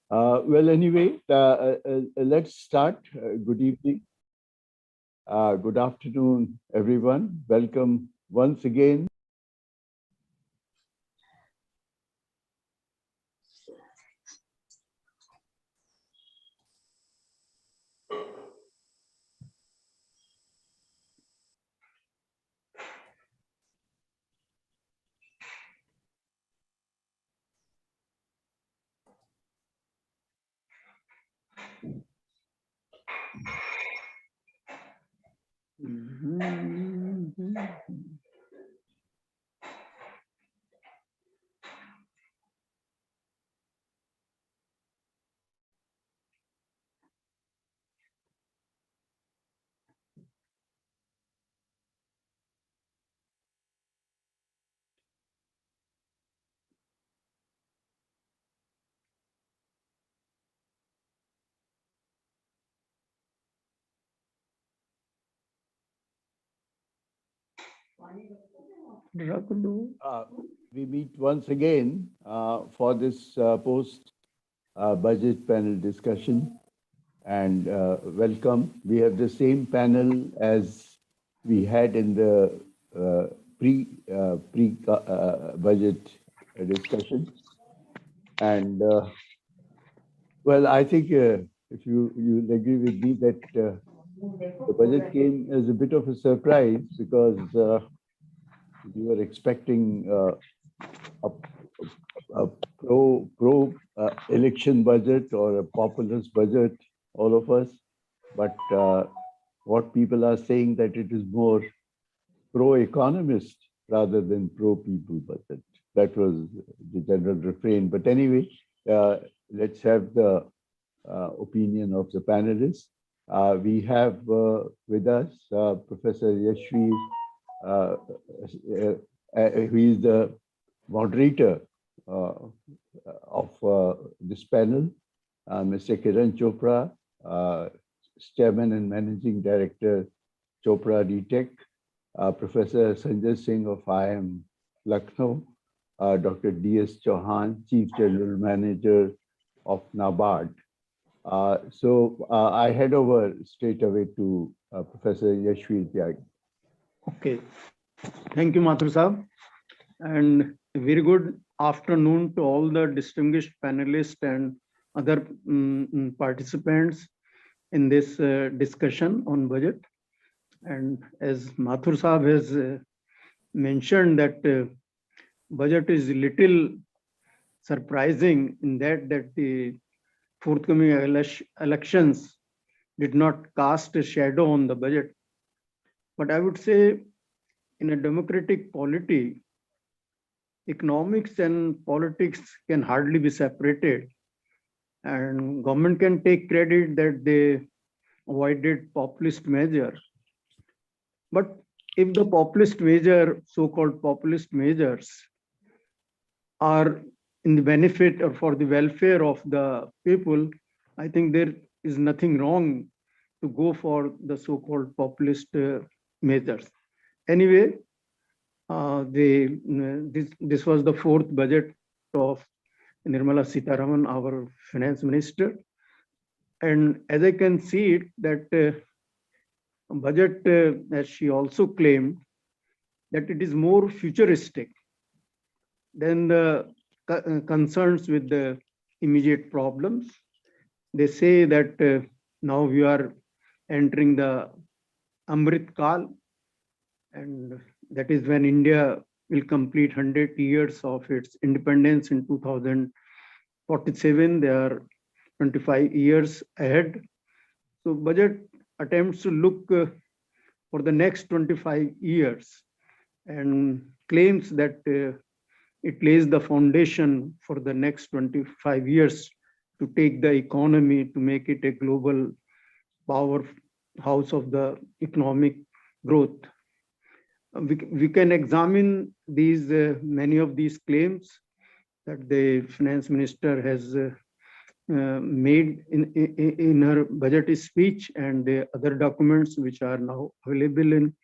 Well, anyway, let's start. Good evening. Good afternoon, everyone. Welcome once again. We meet once again for this post-budget panel discussion, and welcome. We have the same panel as we had in the pre-budget discussion, and well, I think if you'll agree with me that the budget came as a bit of a surprise because we were expecting a pro election budget or a populist budget, all of us. But what people are saying that it is more pro-economist rather than pro-people budget. That was the general refrain. But anyway, let's have the opinion of the panelists. We have with us Professor Yashvi, who is the moderator of this panel, Mr. Kiran Chopra, Chairman and Managing Director, Chopra DTech, Professor Sanjay Singh of IIM Lucknow, Dr. D.S. Chauhan, Chief General Manager of NABARD. So I head over straight away to Professor Yashvi Tyagi. Okay. Thank you, Mathur Saab. And a very good afternoon to all the distinguished panelists and other participants in this discussion on budget. And as Mathur Saab has mentioned that budget is little surprising in that the forthcoming elections did not cast a shadow on the budget. But I would say in a democratic polity, economics and politics can hardly be separated. And government can take credit that they avoided populist measure. But if the populist measure, so-called populist measures, are in the benefit or for the welfare of the people, I think there is nothing wrong to go for the so-called populist measures. Anyway, this was the fourth budget of Nirmala Sitharaman, our finance minister. And as I can see it, that budget, as she also claimed, that it is more futuristic than the concerns with the immediate problems. They say that now we are entering the Amrit Kal, and that is when India will complete 100 years of its independence in 2047. They are 25 years ahead. So budget attempts to look for the next 25 years and claims that it lays the foundation for the next 25 years to take the economy, to make it a global powerhouse of the economic growth. We can examine these many of these claims that the finance minister has made in her budget speech and the other documents which are now available in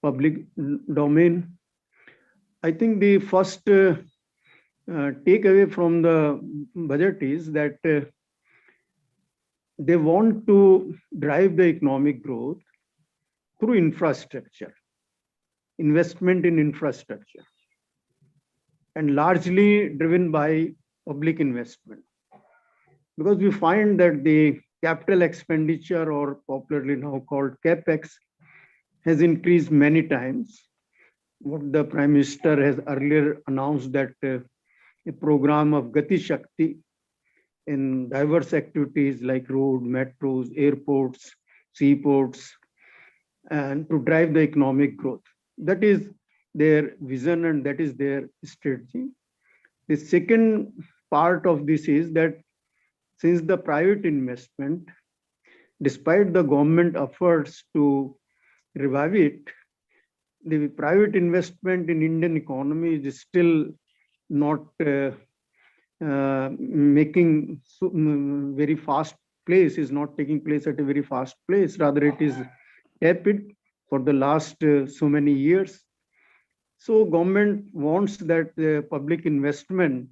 public domain. I think the first takeaway from the budget is that they want to drive the economic growth through infrastructure, investment in infrastructure, and largely driven by public investment. Because we find that the capital expenditure, or popularly now called capex, has increased many times. What the Prime Minister has earlier announced, that a program of Gati Shakti in diverse activities like road, metros, airports, seaports, and to drive the economic growth. That is their vision and that is their strategy. The second part of this is that since the private investment, despite the government efforts to revive it, the private investment in Indian economy is still not making very fast place, is not taking place at a very fast place. Rather, it is tepid for the last so many years. So government wants that the public investment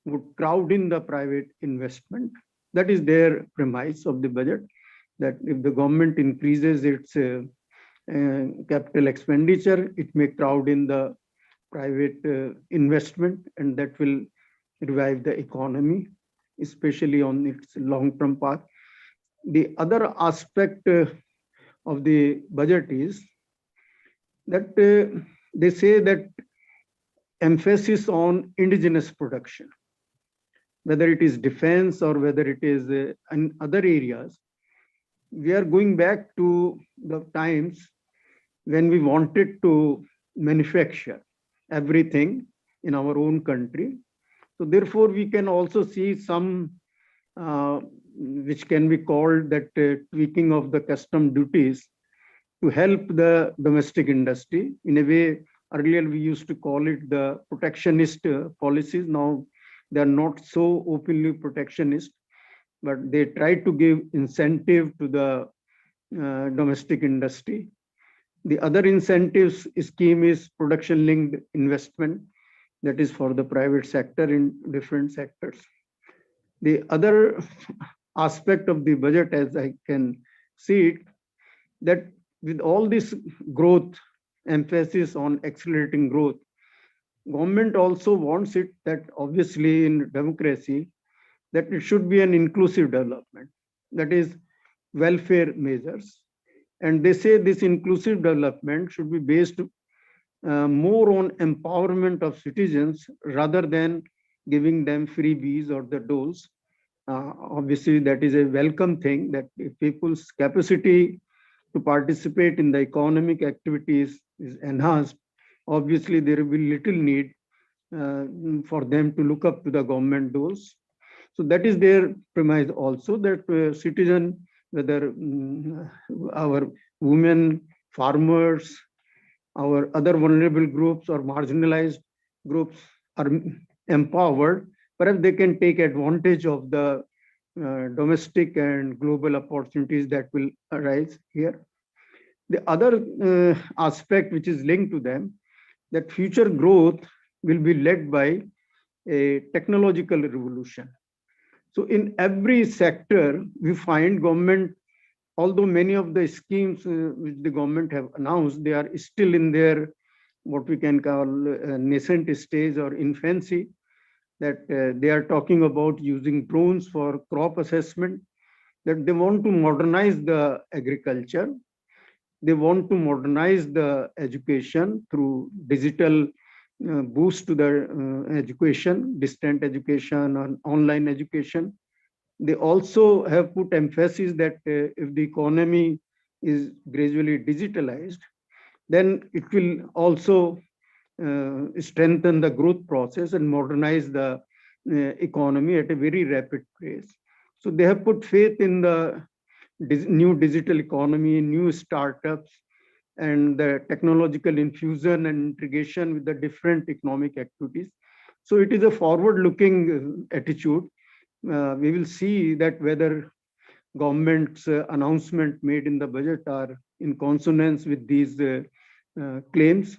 would crowd in the private investment. That is their premise of the budget, that if the government increases its capital expenditure, it may crowd in the private investment, and that will revive the economy, especially on its long-term path. The other aspect of the budget is that they say that emphasis on indigenous production, whether it is defense or whether it is in other areas. We are going back to the times when we wanted to manufacture everything in our own country. So therefore, we can also see some which can be called that tweaking of the custom duties to help the domestic industry. In a way, earlier we used to call it the protectionist policies. Now they are not so openly protectionist, but they try to give incentive to the domestic industry. The other incentives scheme is production linked investment, that is for the private sector in different sectors. The other aspect of the budget, as I can see it, that with all this growth, emphasis on accelerating growth, government also wants it that obviously in democracy, that it should be an inclusive development, that is welfare measures. And they say this inclusive development should be based more on empowerment of citizens rather than giving them freebies or the doles. Obviously, that is a welcome thing, that if people's capacity to participate in the economic activities is enhanced, obviously there will be little need for them to look up to the government doles. So that is their premise also, that citizen, whether our women, farmers, our other vulnerable groups or marginalized groups are empowered, perhaps they can take advantage of the domestic and global opportunities that will arise here. The other aspect which is linked to them, that future growth will be led by a technological revolution. So in every sector, we find government, although many of the schemes which the government have announced, they are still in their what we can call nascent stage or infancy, that they are talking about using drones for crop assessment, that they want to modernize the agriculture. They want to modernize the education through digital boost to the education, distant education and online education. They also have put emphasis that if the economy is gradually digitalized, then it will also strengthen the growth process and modernize the economy at a very rapid pace. So they have put faith in the new digital economy, new startups, and the technological infusion and integration with the different economic activities. So it is a forward-looking attitude. We will see that whether government's announcement made in the budget are in consonance with these claims.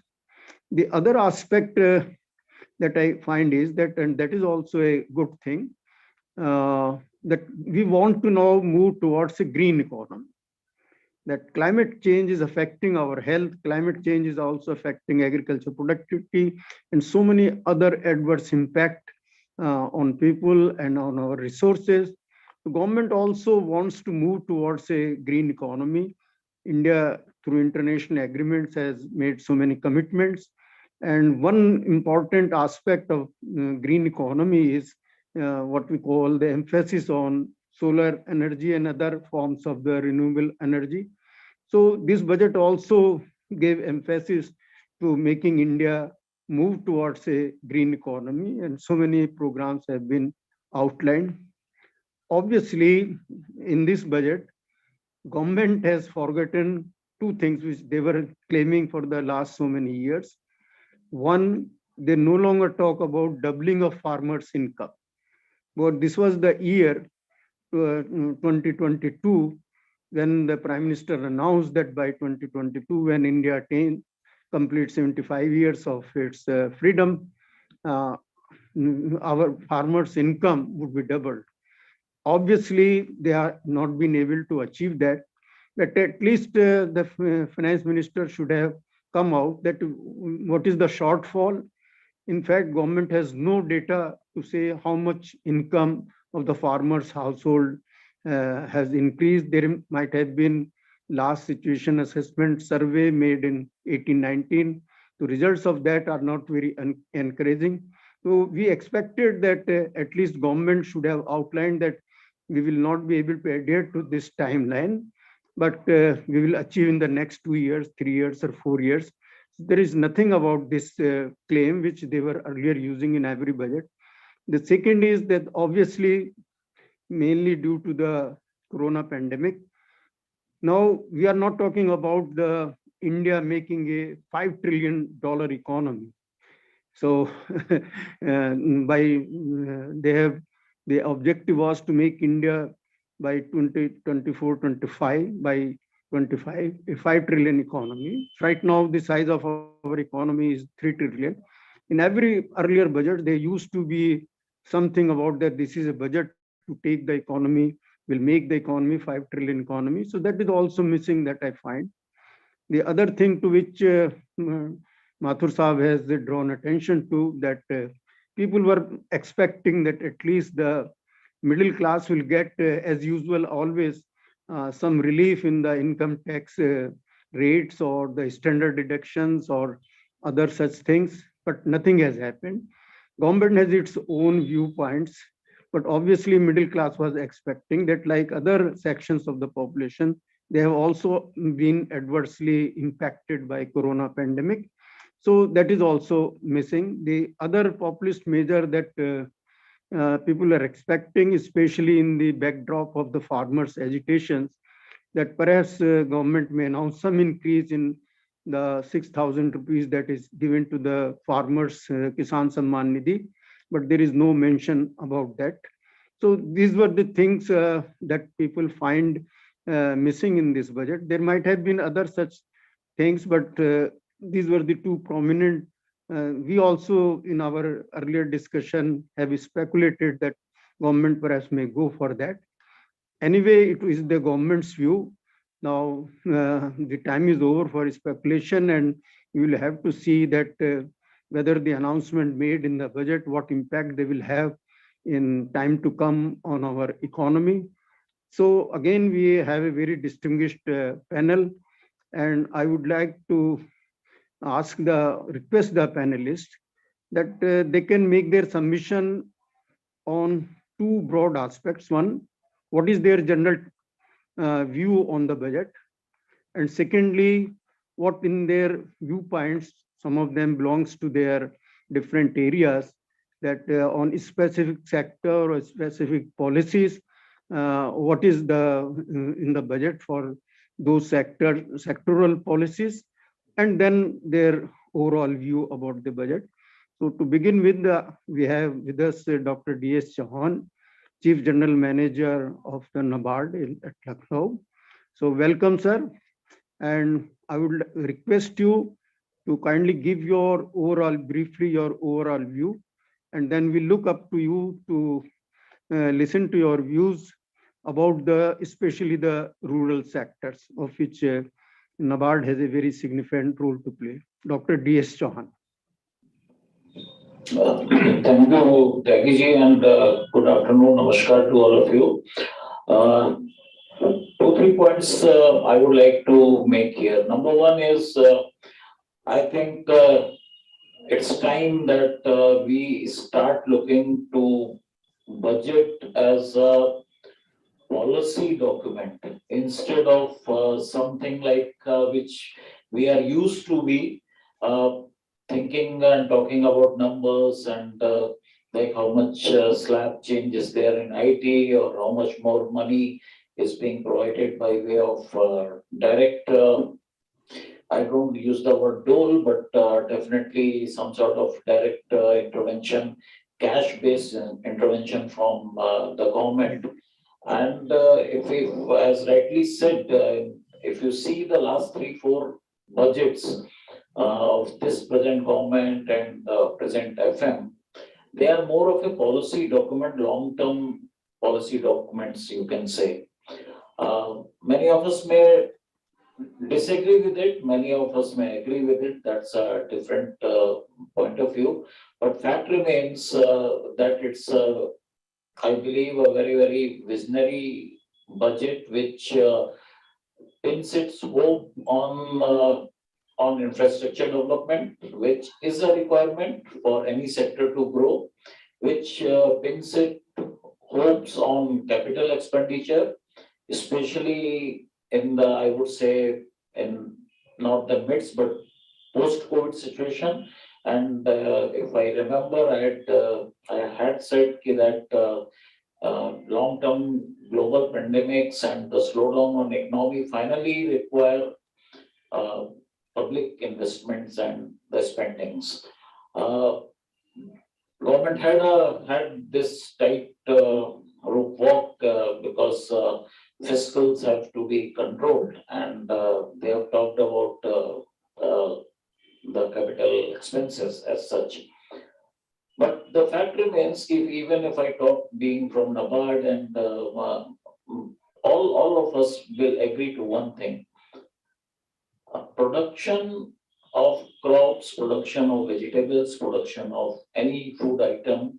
The other aspect that I find is that, and that is also a good thing, that we want to now move towards a green economy. That climate change is affecting our health, climate change is also affecting agriculture productivity, and so many other adverse impact on people and on our resources. The government also wants to move towards a green economy. India, through international agreements, has made so many commitments. And one important aspect of green economy is what we call the emphasis on solar energy and other forms of the renewable energy. So this budget also gave emphasis to making India move towards a green economy, and so many programs have been outlined. Obviously, in this budget, government has forgotten two things which they were claiming for the last so many years. One, they no longer talk about doubling of farmers' income. But this was the year 2022 when the Prime Minister announced that by 2022, when India completes 75 years of its freedom, uh, our farmers' income would be doubled. Obviously, they are not been able to achieve that, but at least the finance minister should have come out that what is the shortfall. In fact, government has no data to say how much income of the farmer's household has increased. There might have been last situation assessment survey made in 1819. The results of that are not very encouraging. So we expected that at least government should have outlined that we will not be able to adhere to this timeline, but we will achieve in the next 2 years, 3 years, or 4 years. There is nothing about this claim which they were earlier using in every budget. The second is that obviously, mainly due to the corona pandemic, now we are not talking about the India making a $5 trillion economy. So by the objective was to make India by 2024-25 by 25 a 5 trillion economy. Right now, the size of our economy is 3 trillion. In every earlier budget, there used to be something about that this is a budget to take the economy, will make the economy 5 trillion economy. So that is also missing that I find. The other thing to which Mathur Saab has drawn attention to, that people were expecting that at least the middle class will get, as usual, always some relief in the income tax rates or the standard deductions or other such things, but nothing has happened. Government has its own viewpoints, but obviously middle class was expecting that, like other sections of the population, they have also been adversely impacted by corona pandemic. So that is also missing. The other populist measure that people are expecting, especially in the backdrop of the farmers' agitations, that perhaps government may announce some increase in the 6,000 rupees that is given to the farmers' Kisan Samman Nidhi, but there is no mention about that. So these were the things that people find missing in this budget. There might have been other such things, but these were the two prominent. We also, in our earlier discussion, have speculated that government perhaps may go for that. Anyway, it is the government's view. Now, the time is over for speculation, and we will have to see that whether the announcement made in the budget, what impact they will have in time to come on our economy. So again, we have a very distinguished panel, and I would like to request the panelists that they can make their submission on two broad aspects. One, what is their general view on the budget? And secondly, what in their viewpoints, some of them belongs to their different areas, that on specific sector or specific policies, what is in the budget for those sectoral policies, and then their overall view about the budget. So to begin with, we have with us Dr. D.S. Chauhan, Chief General Manager of the NABARD at Lucknow. So welcome, sir. And I would request you to kindly give briefly your overall view, and then we look up to you to listen to your views about especially the rural sectors, of which NABARD has a very significant role to play. Dr. D.S. Chauhan. Thank you, Tyagi, and good afternoon. Namaskar to all of you. Uh, 2, 3 points I would like to make here. Number one is I think it's time that we start looking to budget as a policy document instead of something like which we are used to be uh, thinking and talking about numbers and like how much slab change is there in IT or how much more money is being provided by way of direct I don't use the word dole, but definitely some sort of direct intervention, cash-based intervention from the government. And if we, as rightly said, if you see the last 3, 4 budgets of this present government and present FM, they are more of a policy document, long-term policy documents, you can say. Many of us may disagree with it. Many of us may agree with it. That's a different point of view. But fact remains that it's, I believe, a very, very visionary budget which pins its hope on infrastructure development, which is a requirement for any sector to grow, which pins its hopes on capital expenditure, especially in the, I would say, in not the midst, but post-COVID situation. And if I remember, I had said that long-term global pandemics and the slowdown on economy finally require uh, public investments and the spendings. Uh, Government had this tight rope walk because fiscals have to be controlled, and they have talked about the capital expenses as such. But the fact remains, even if I talk being from NABARD and all of us will agree to one thing: production of crops, production of vegetables, production of any food item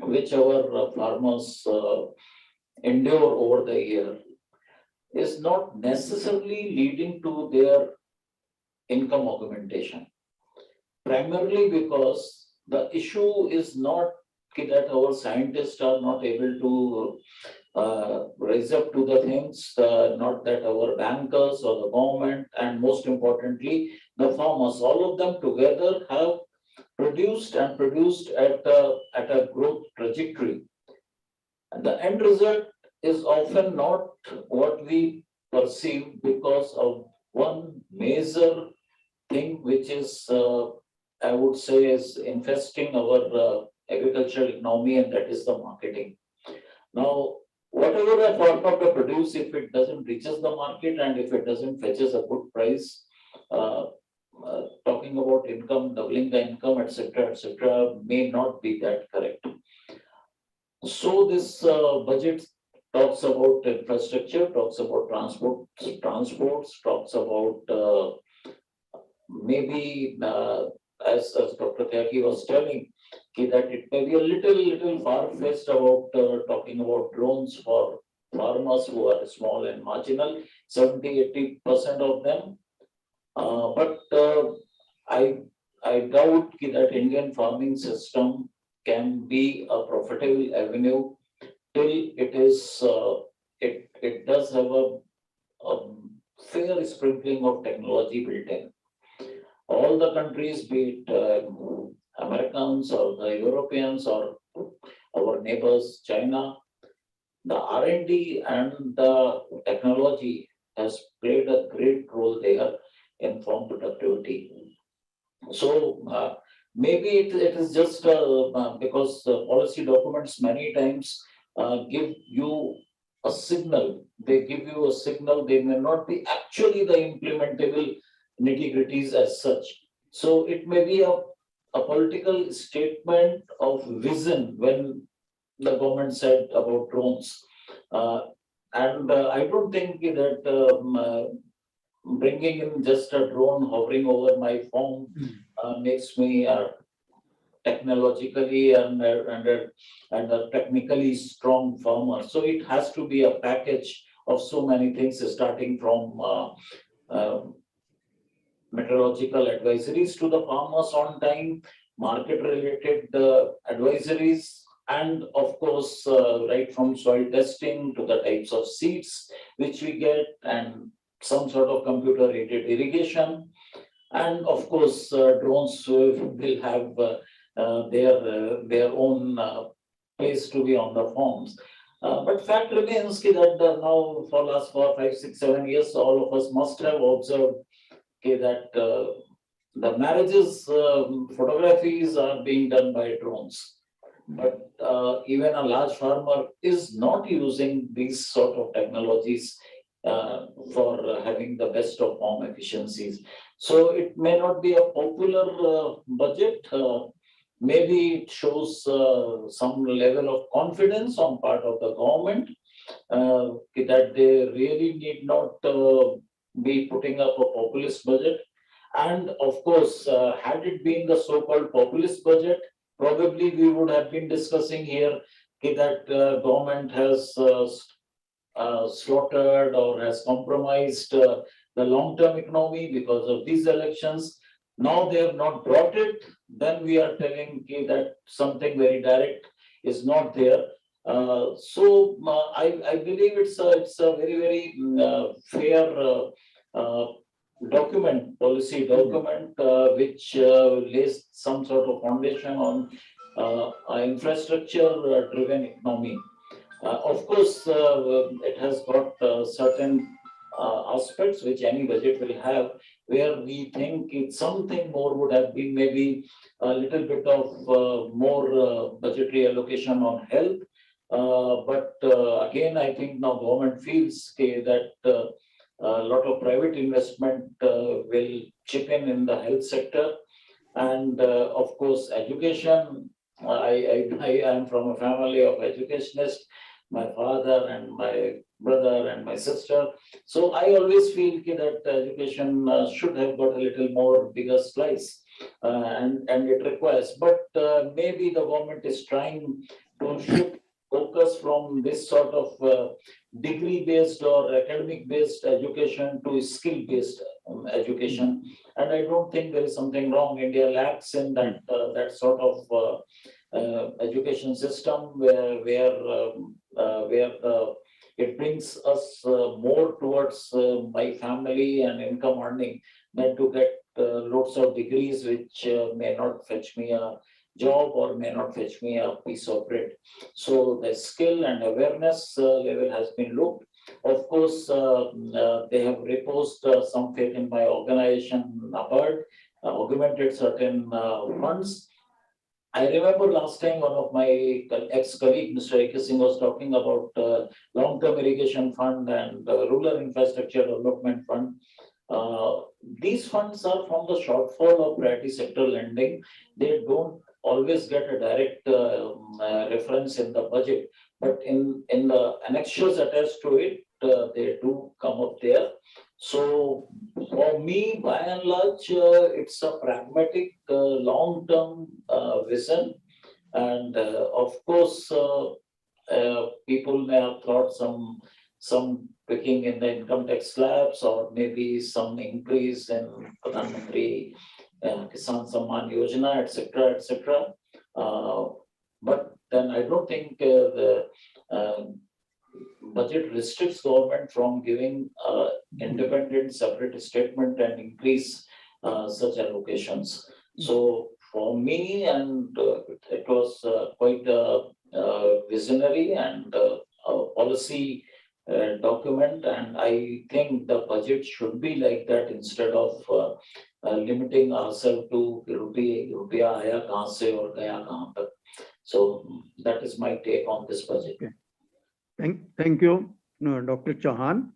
which our farmers endure over the year is not necessarily leading to their income augmentation. Primarily because the issue is not that our scientists are not able to raise up to the things, not that our bankers or the government, and most importantly, the farmers, all of them together have produced and produced at a growth trajectory. And the end result is often not what we perceive because of one major thing, which is, I would say, is infesting our agricultural economy, and that is the marketing. Now, whatever a farmer may produce, if it doesn't reaches the market and if it doesn't fetches a good price, talking about income, doubling the income, etc., may not be that correct. So this budget talks about infrastructure, talks about transports, talks about maybe as Dr. Tyagi was telling, that it may be a little far-fetched about talking about drones for farmers who are small and marginal, 70-80% of them. But I doubt that Indian farming system can be a profitable avenue till it does have a fair sprinkling of technology built in. All the countries, be it Americans or the Europeans or our neighbors, China, the R&D and the technology has played a great role there in farm productivity. So maybe it is just because policy documents many times give you a signal. They give you a signal. They may not be actually the implementable nitty-gritties as such. So it may be a political statement of vision when the government said about drones. And I don't think that bringing in just a drone hovering over my phone makes me technologically and a technically strong farmer. So it has to be a package of so many things, starting from uh, meteorological advisories to the farmers on time, market related advisories, and of course, right from soil testing to the types of seeds which we get, and some sort of computer aided irrigation. And of course, drones will have their own place to be on the farms. But fact remains that now for last 4, 5, 6, 7 years, all of us must have observed that the marriages photographies are being done by drones. But even a large farmer is not using these sort of technologies for having the best of farm efficiencies. So it may not be a popular budget. Maybe it shows some level of confidence on part of the government that they really need not be putting up a populist budget. And of course, had it been the so-called populist budget, probably we would have been discussing here that government has slaughtered or has compromised the long-term economy because of these elections. Now they have not brought it, then we are telling that something very direct is not there. I believe it's a very fair policy document, which lays some sort of foundation on an infrastructure-driven economy. Of course, it has got certain aspects which any budget will have, where we think something more would have been, maybe a little bit of more budgetary allocation on health. But again, I think now government feels that a lot of private investment will chip in the health sector. And of course, education. I am from a family of educationists, my father and my brother and my sister. So I always feel that education should have got a little more bigger slice, and it requires. But maybe the government is trying to shift focus from this sort of degree-based or academic-based education to skill-based education. And I don't think there is something wrong. India lacks in that sort of education system where it brings us more towards my family and income earning than to get lots of degrees which may not fetch me a job or may not fetch me a piece of bread. So the skill and awareness level has been looked. Of course, they have reposed some faith in my organization, NABARD, augmented certain funds. I remember last time one of my ex-colleague, Mr. A.K. Singh, was talking about long-term irrigation fund and rural infrastructure development fund. These funds are from the shortfall of priority sector lending. They don't always get a direct reference in the budget, but in the annexures attached to it, they do come up there. So for me, by and large, it's a pragmatic, long-term vision. And of course, people may have thought some picking in the income tax slabs, or maybe some increase in Pradhan Mantri Kisan Samman Yojana, etc., etc. But then I don't think the budget restricts government from giving independent separate statement and increase such allocations. So for me, and it was quite a visionary and a policy document, and I think the budget should be like that, instead of limiting ourselves to rupiya aaya kahan se aur gaya kahan tak. So that is my take on this budget. Okay. Thank you, Dr. Chauhan.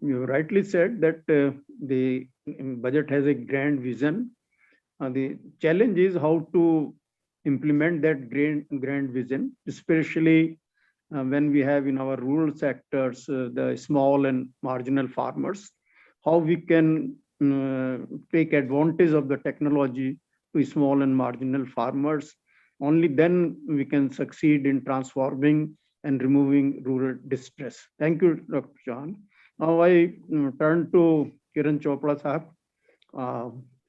You rightly said that the budget has a grand vision. The challenge is how to implement that grand vision, especially when we have in our rural sectors the small and marginal farmers, how we can take advantage of the technology to small and marginal farmers. Only then we can succeed in transforming and removing rural distress. Thank you, Dr. John. Now I turn to Kiran Chopra Sahab,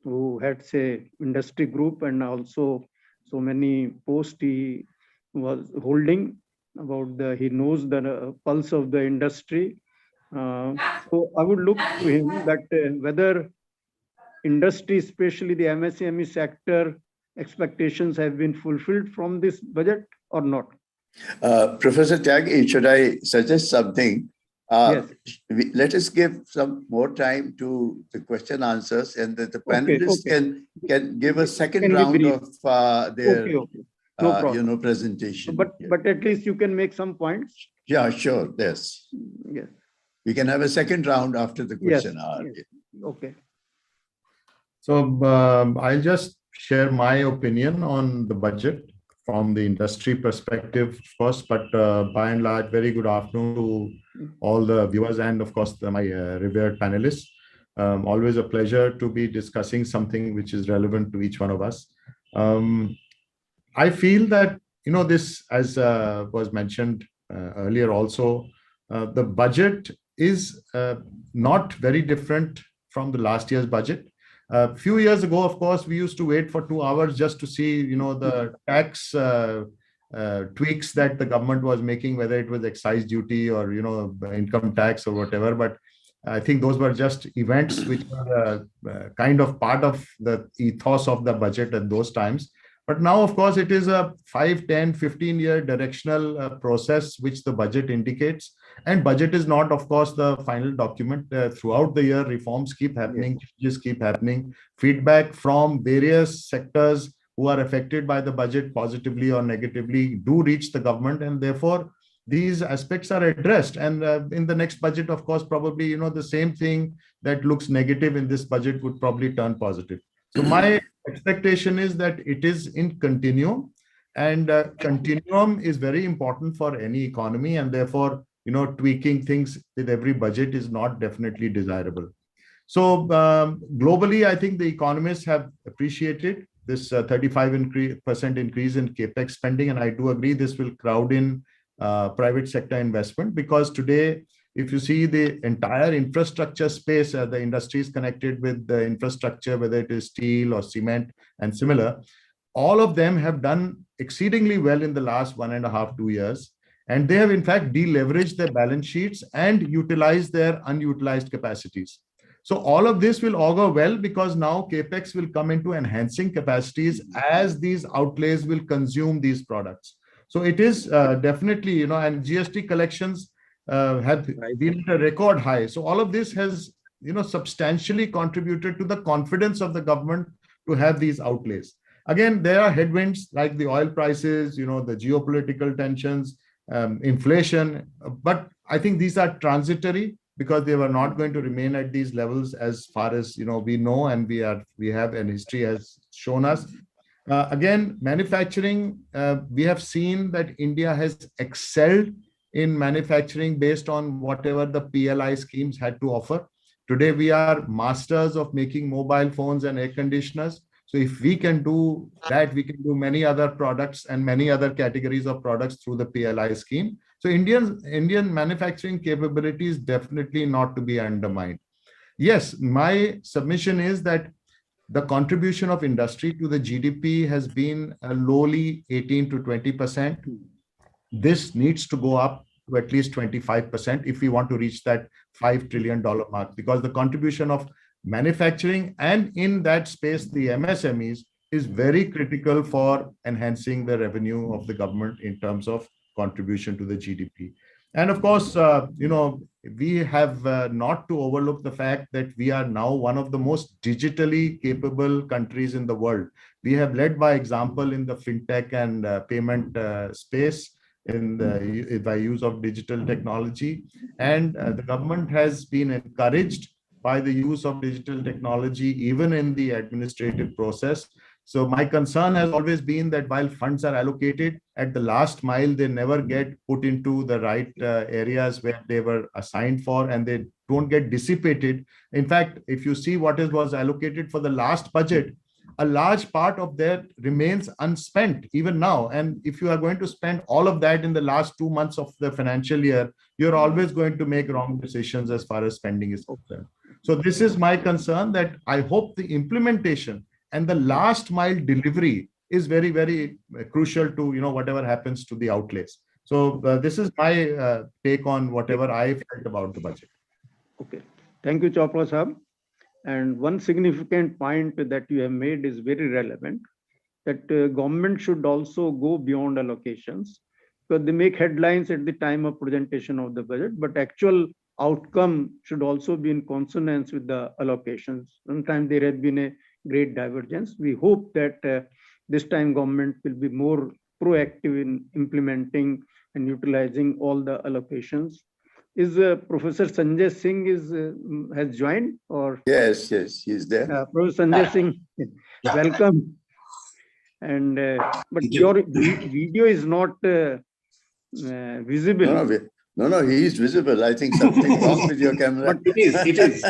who heads a industry group and also so many posts he was holding about he knows the pulse of the industry. So I would look to him that whether industry, especially the MSME sector, expectations have been fulfilled from this budget or not. Professor Tyagi, should I suggest something? Yes. Let us give some more time to the question answers, and the panelists can give a second round of their No problem. presentation. But at least you can make some points. Yeah, sure. Yes. Yes. We can have a second round after the question hour. Yes. Okay. So I'll just share my opinion on the budget from the industry perspective first, but by and large, very good afternoon to all the viewers and of course my revered panelists. Always a pleasure to be discussing something which is relevant to each one of us. I feel that, this, as was mentioned earlier also, the budget is not very different from the last year's budget. A few years ago, of course, we used to wait for 2 hours just to see, the tax tweaks that the government was making, whether it was excise duty or, income tax or whatever. But I think those were just events which were kind of part of the ethos of the budget at those times. But now, of course, it is a 5, 10, 15-year directional process which the budget indicates. And budget is not, of course, the final document. Throughout the year, reforms keep happening, changes keep happening. Feedback from various sectors who are affected by the budget positively or negatively do reach the government. And therefore, these aspects are addressed. And in the next budget, of course, probably, the same thing that looks negative in this budget would probably turn positive. So my expectation is that it is in continuum, and continuum is very important for any economy, and therefore, tweaking things with every budget is not definitely desirable. So globally, I think the economists have appreciated this 35% increase in capex spending, and I do agree this will crowd in private sector investment, because today, if you see the entire infrastructure space, the industry is connected with the infrastructure, whether it is steel or cement and similar, all of them have done exceedingly well in the last 1.5 to 2 years. And they have in fact deleveraged their balance sheets and utilized their unutilized capacities. So all of this will augur well, because now capex will come into enhancing capacities as these outlays will consume these products. So it is definitely, and GST collections have been at a record high. So all of this has, substantially contributed to the confidence of the government to have these outlays. Again, there are headwinds like the oil prices, the geopolitical tensions, inflation, but I think these are transitory, because they were not going to remain at these levels as far as we know, and we have, and history has shown us. Again, manufacturing, we have seen that India has excelled in manufacturing based on whatever the PLI schemes had to offer. Today, we are masters of making mobile phones and air conditioners. So if we can do that, we can do many other products and many other categories of products through the PLI scheme. So Indian manufacturing capability is definitely not to be undermined. Yes, my submission is that the contribution of industry to the GDP has been a lowly 18 to 20%. This needs to go up to at least 25% if we want to reach that $5 trillion mark, because the contribution of manufacturing and in that space, the MSMEs, is very critical for enhancing the revenue of the government in terms of contribution to the GDP. And of course, we have not to overlook the fact that we are now one of the most digitally capable countries in the world. We have led by example in the fintech and payment space by use of digital technology. And the government has been encouraged by the use of digital technology, even in the administrative process. So my concern has always been that while funds are allocated at the last mile, they never get put into the right areas where they were assigned for, and they don't get dissipated. In fact, if you see what was allocated for the last budget, a large part of that remains unspent even now. And if you are going to spend all of that in the last 2 months of the financial year, you're always going to make wrong decisions as far as spending is concerned. So this is my concern, that I hope the implementation and the last mile delivery is very, very crucial to, whatever happens to the outlays. So this is my take on whatever I felt about the budget. Okay. Thank you, Chopra Sahab. And one significant point that you have made is very relevant, that government should also go beyond allocations, because they make headlines at the time of presentation of the budget, but actual outcome should also be in consonance with the allocations. Sometimes there has been a great divergence. We hope that this time government will be more proactive in implementing and utilizing all the allocations. Is Professor Sanjay Singh has joined, or? Yes, he's there. Professor Sanjay Singh, welcome. And but your video is not visible. No, he is visible. I think something wrong with your camera. But it is.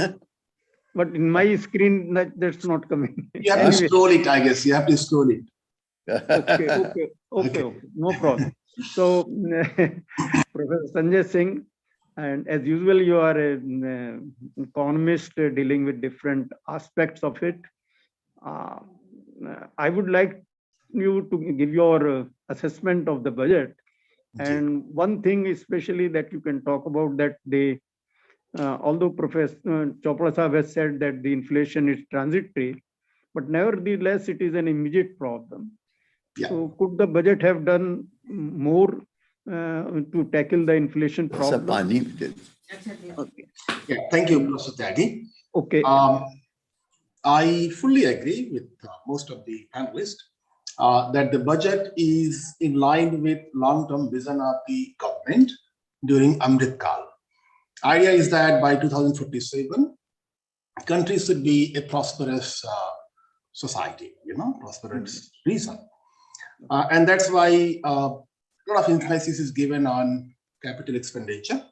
But in my screen, that's not coming. You have to scroll it, I guess. You have to scroll it. Okay. No problem. So, Professor Sanjay Singh, and as usual, you are an economist dealing with different aspects of it. I would like you to give your assessment of the budget. And one thing especially that you can talk about, that although Professor Chopra Sahab has said that the inflation is transitory, but nevertheless it is an immediate problem. Yeah. So could the budget have done more to tackle the inflation problem? Okay. Yeah, thank you, Professor Tyagi. Okay. I fully agree with most of the panelists that the budget is in line with long-term vision of the government during Amrit Kal. Idea is that by 2047, country should be a prosperous society, prosperous region. And that's why a lot of emphasis is given on capital expenditure,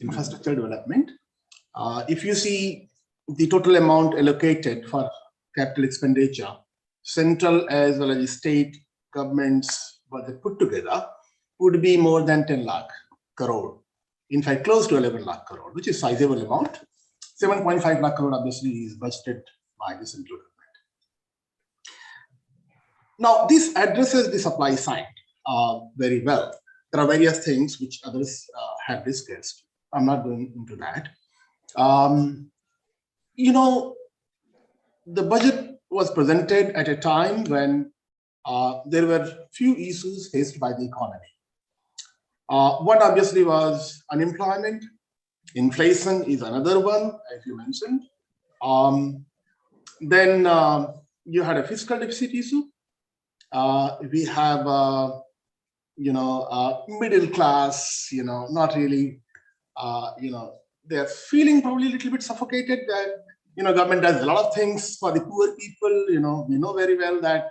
infrastructure development. If you see the total amount allocated for capital expenditure, central as well as state governments, what they put together, would be more than 10 lakh crore. In fact, close to 11 lakh crore, which is sizable amount. 7.5 lakh crore obviously is budgeted by the central government. Now, this addresses the supply side very well. There are various things which others have discussed. I'm not going into that. The budget was presented at a time when there were few issues faced by the economy. One obviously was unemployment. Inflation is another one, as you mentioned. Then you had a fiscal deficit issue. We have, middle class, not really, they're feeling probably a little bit suffocated that, government does a lot of things for the poor people. We know very well that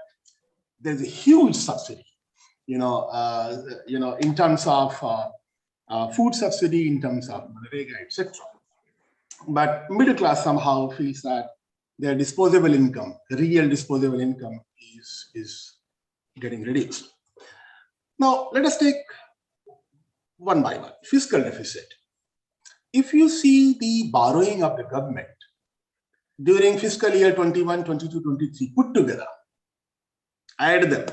there's a huge subsidy, in terms of food subsidy, in terms of Manrega, etc. But middle class somehow feels that their disposable income, real disposable income, is getting reduced. Now, let us take one by one. Fiscal deficit. If you see the borrowing of the government during fiscal year 21, 22, 23 put together, add them,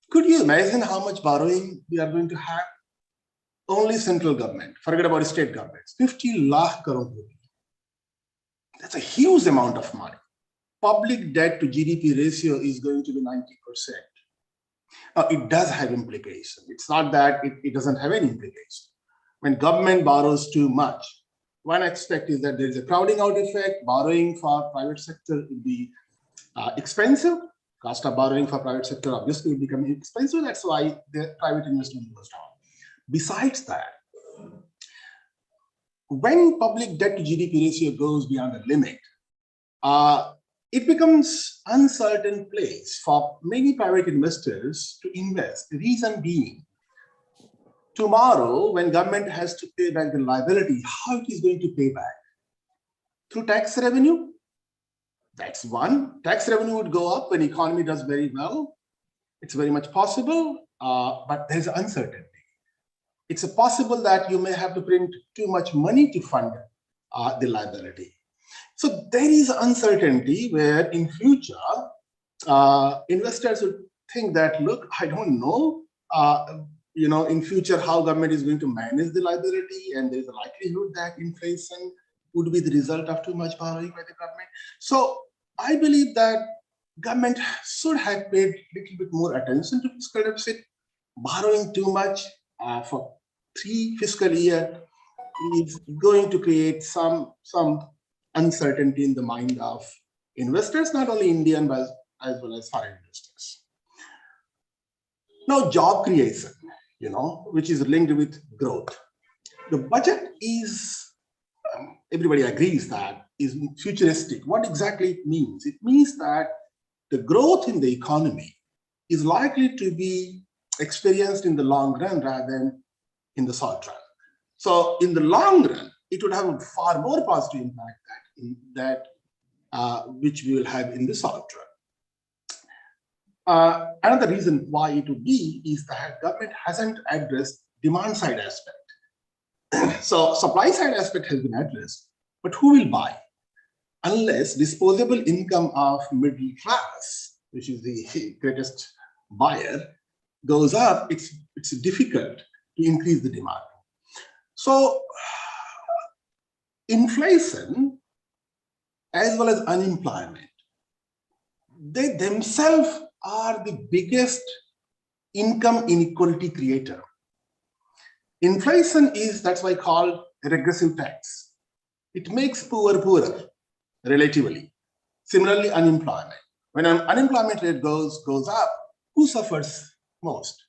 could you imagine how much borrowing we are going to have? Only central government, forget about state governments, 50 lakh crore. That's a huge amount of money. Public debt to GDP ratio is going to be 90%. Now, it does have implication. It's not that it doesn't have any implication. When government borrows too much, one aspect is that there is a crowding out effect. Borrowing for private sector will be expensive. Cost of borrowing for private sector obviously will become expensive. That's why the private investment goes down. Besides that, when public debt to GDP ratio goes beyond the limit, it becomes uncertain place for many private investors to invest. The reason being, tomorrow when government has to pay back the liability, how it is going to pay back? Through tax revenue? That's one. Tax revenue would go up when economy does very well. It's very much possible, but there's uncertainty. It's possible that you may have to print too much money to fund the liability. So there is uncertainty where in future, investors would think that, look, I don't know, in future how government is going to manage the liability, and there's a likelihood that inflation would be the result of too much borrowing by the government. So I believe that government should have paid a little bit more attention to fiscal deficit. Borrowing too much for 3 fiscal years is going to create some uncertainty in the mind of investors, not only Indian, but as well as foreign investors. Now, job creation, which is linked with growth. The budget is, everybody agrees that, is futuristic. What exactly it means? It means that the growth in the economy is likely to be experienced in the long run rather than in the short run. So in the long run, it would have a far more positive impact that which we will have in the short run. Another reason why it would be is that government hasn't addressed demand side aspect. So supply side aspect has been addressed, but who will buy? Unless disposable income of middle class, which is the greatest buyer, goes up, it's difficult to increase the demand. So inflation as well as unemployment, they themselves are the biggest income inequality creator. Inflation is, that's why called a regressive tax. It makes poor poorer relatively. Similarly, unemployment. When an unemployment rate goes up, who suffers most?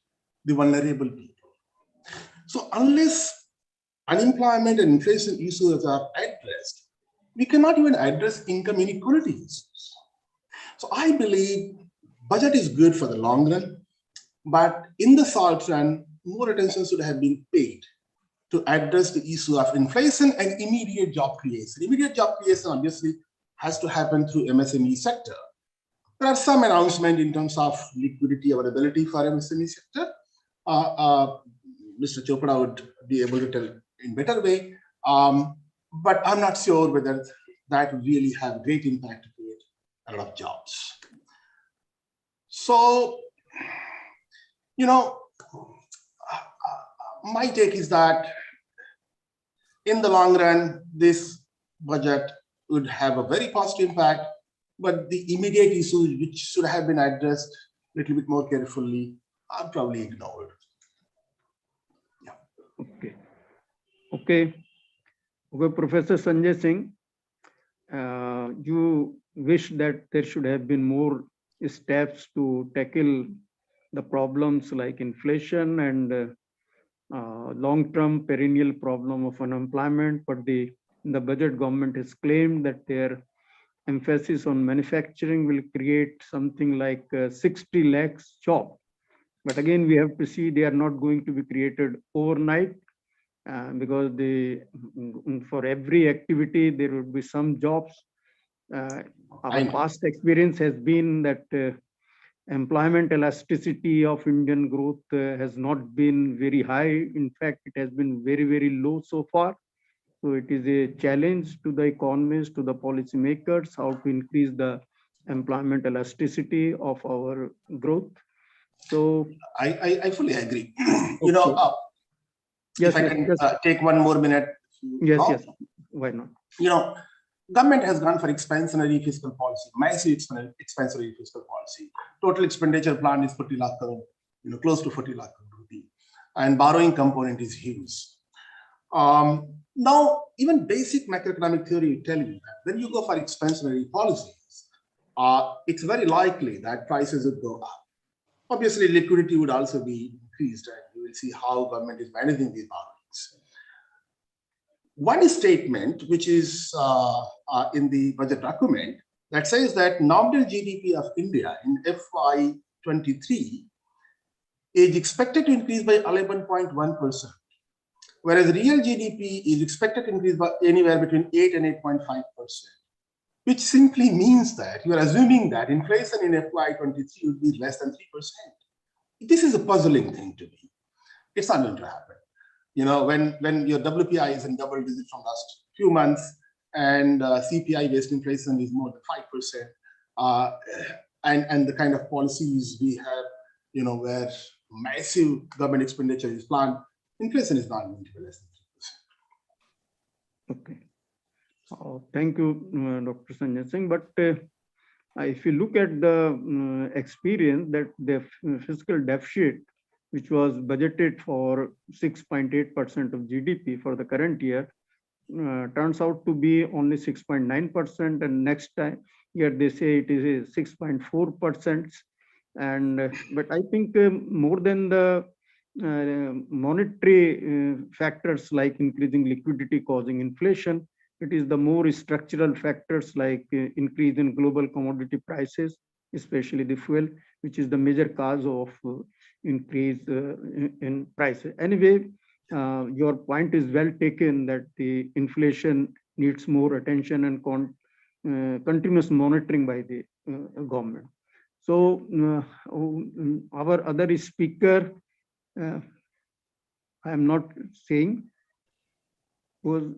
The vulnerable people. So unless unemployment and inflation issues are addressed, we cannot even address income inequality issues. So I believe budget is good for the long run, but in the short run, more attention should have been paid to address the issue of inflation and immediate job creation. Immediate job creation obviously has to happen through MSME sector. There are some announcements in terms of liquidity availability for MSME sector. Mr. Chopra would be able to tell in better way, but I'm not sure whether that really have great impact to create a lot of jobs. So, my take is that in the long run, this budget would have a very positive impact, but the immediate issues which should have been addressed a little bit more carefully are probably ignored. Yeah. Okay, Professor Sanjay Singh, you wish that there should have been more steps to tackle the problems like inflation and long-term perennial problem of unemployment, but in the budget government has claimed that their emphasis on manufacturing will create something like 60 lakhs job. But again, we have to see they are not going to be created overnight because for every activity there would be some jobs. Our past experience has been that employment elasticity of Indian growth has not been very high. In fact, it has been very, very low so far. So it is a challenge to the economists, to the policymakers, how to increase the employment elasticity of our growth. So I fully agree. Okay. Yes, if I can take one more minute. Yes, why not? Government has gone for expansionary fiscal policy, massive expansionary fiscal policy. Total expenditure plan is 40 lakh crore, close to 40 lakh crore rupee, and borrowing component is huge. Now, even basic macroeconomic theory tell you that when you go for expansionary policies, it's very likely that prices would go up. Obviously, liquidity would also be increased, and you will see how government is managing these borrowings. One statement, which is in the budget document, that says that nominal GDP of India in FY23 is expected to increase by 11.1%, whereas real GDP is expected to increase by anywhere between 8 and 8.5%, which simply means that you are assuming that inflation in FY23 would be less than 3%. This is a puzzling thing to me. It's not going to happen. You know, when your WPI is in double digits from last few months and CPI-based inflation is more than 5%, and the kind of policies we have, you know, where massive government expenditure is planned, inflation is not going to be less than 3%. Okay. Thank you, Dr. Sanjay Singh. But if you look at the experience that the fiscal deficit, which was budgeted for 6.8% of GDP for the current year, turns out to be only 6.9%, and next year they say it is 6.4%. And but I think more than the monetary factors like increasing liquidity causing inflation, it is the more structural factors like increase in global commodity prices, especially the fuel, which is the major cause of increase in prices. Anyway, your point is well taken that the inflation needs more attention and continuous monitoring by the government. So our other speaker, I am not saying who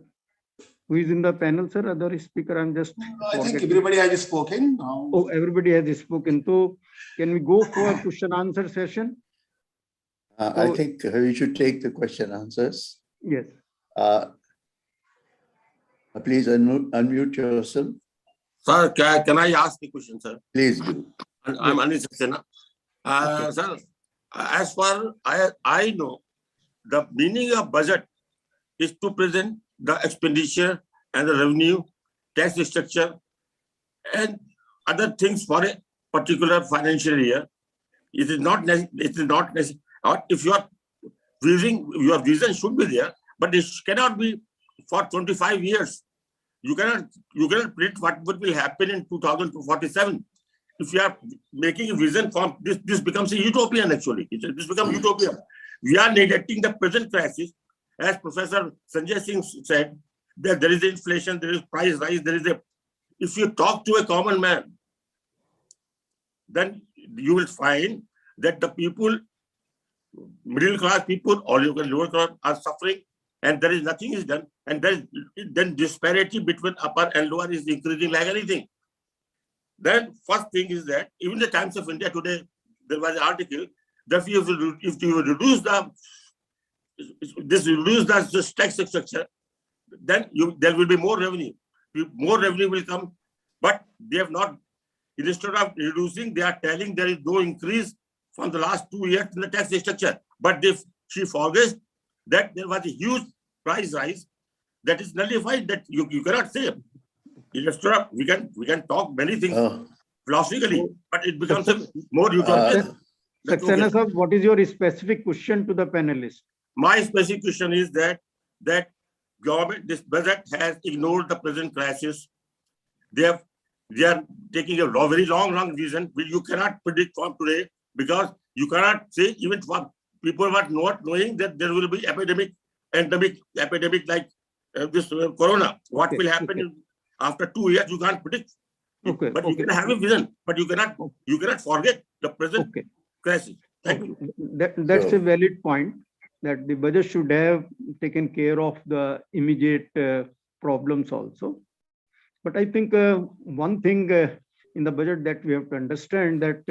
is in the panel, sir? Other speaker, I'm just. I think everybody has spoken. Oh, everybody has spoken. So can we go for a question answer session? I think we should take the question answers. Yes. Please unmute yourself. Sir, can I ask the question, sir? Please do. I'm Anil Saxena. Sir, as far as I know, the meaning of budget is to present the expenditure and the revenue, tax structure, and other things for a particular financial year. It is not necessary. If your vision should be there, but it cannot be for 25 years. You cannot predict what will happen in 2047. If you are making a vision from this becomes a utopian actually. This becomes utopian. We are neglecting the present crisis. As Professor Sanjay Singh said, that there is inflation, there is price rise, if you talk to a common man, then you will find that the people, middle class people or lower class are suffering, and there is nothing is done, and then disparity between upper and lower is increasing like anything. Then first thing is that even the Times of India today, there was an article that if you reduce the tax structure, then there will be more revenue. More revenue will come, but they have not. Instead of reducing, they are telling there is no increase from the last 2 years in the tax structure. But if she forgets that there was a huge price rise, that is nullified. That you cannot say. Instead of we can talk many things philosophically, but it becomes a more utopian. Saxena sir, what is your specific question to the panelists? My specific question is that government, this budget has ignored the present crisis. They are taking a very long vision, which you cannot predict from today, because you cannot say even for people are not knowing that there will be endemic like this corona. What will happen after 2 years? You can't predict. But you can have a vision, but you cannot forget the present crisis. Thank you. That's a valid point, that the budget should have taken care of the immediate problems also. But I think one thing in the budget that we have to understand that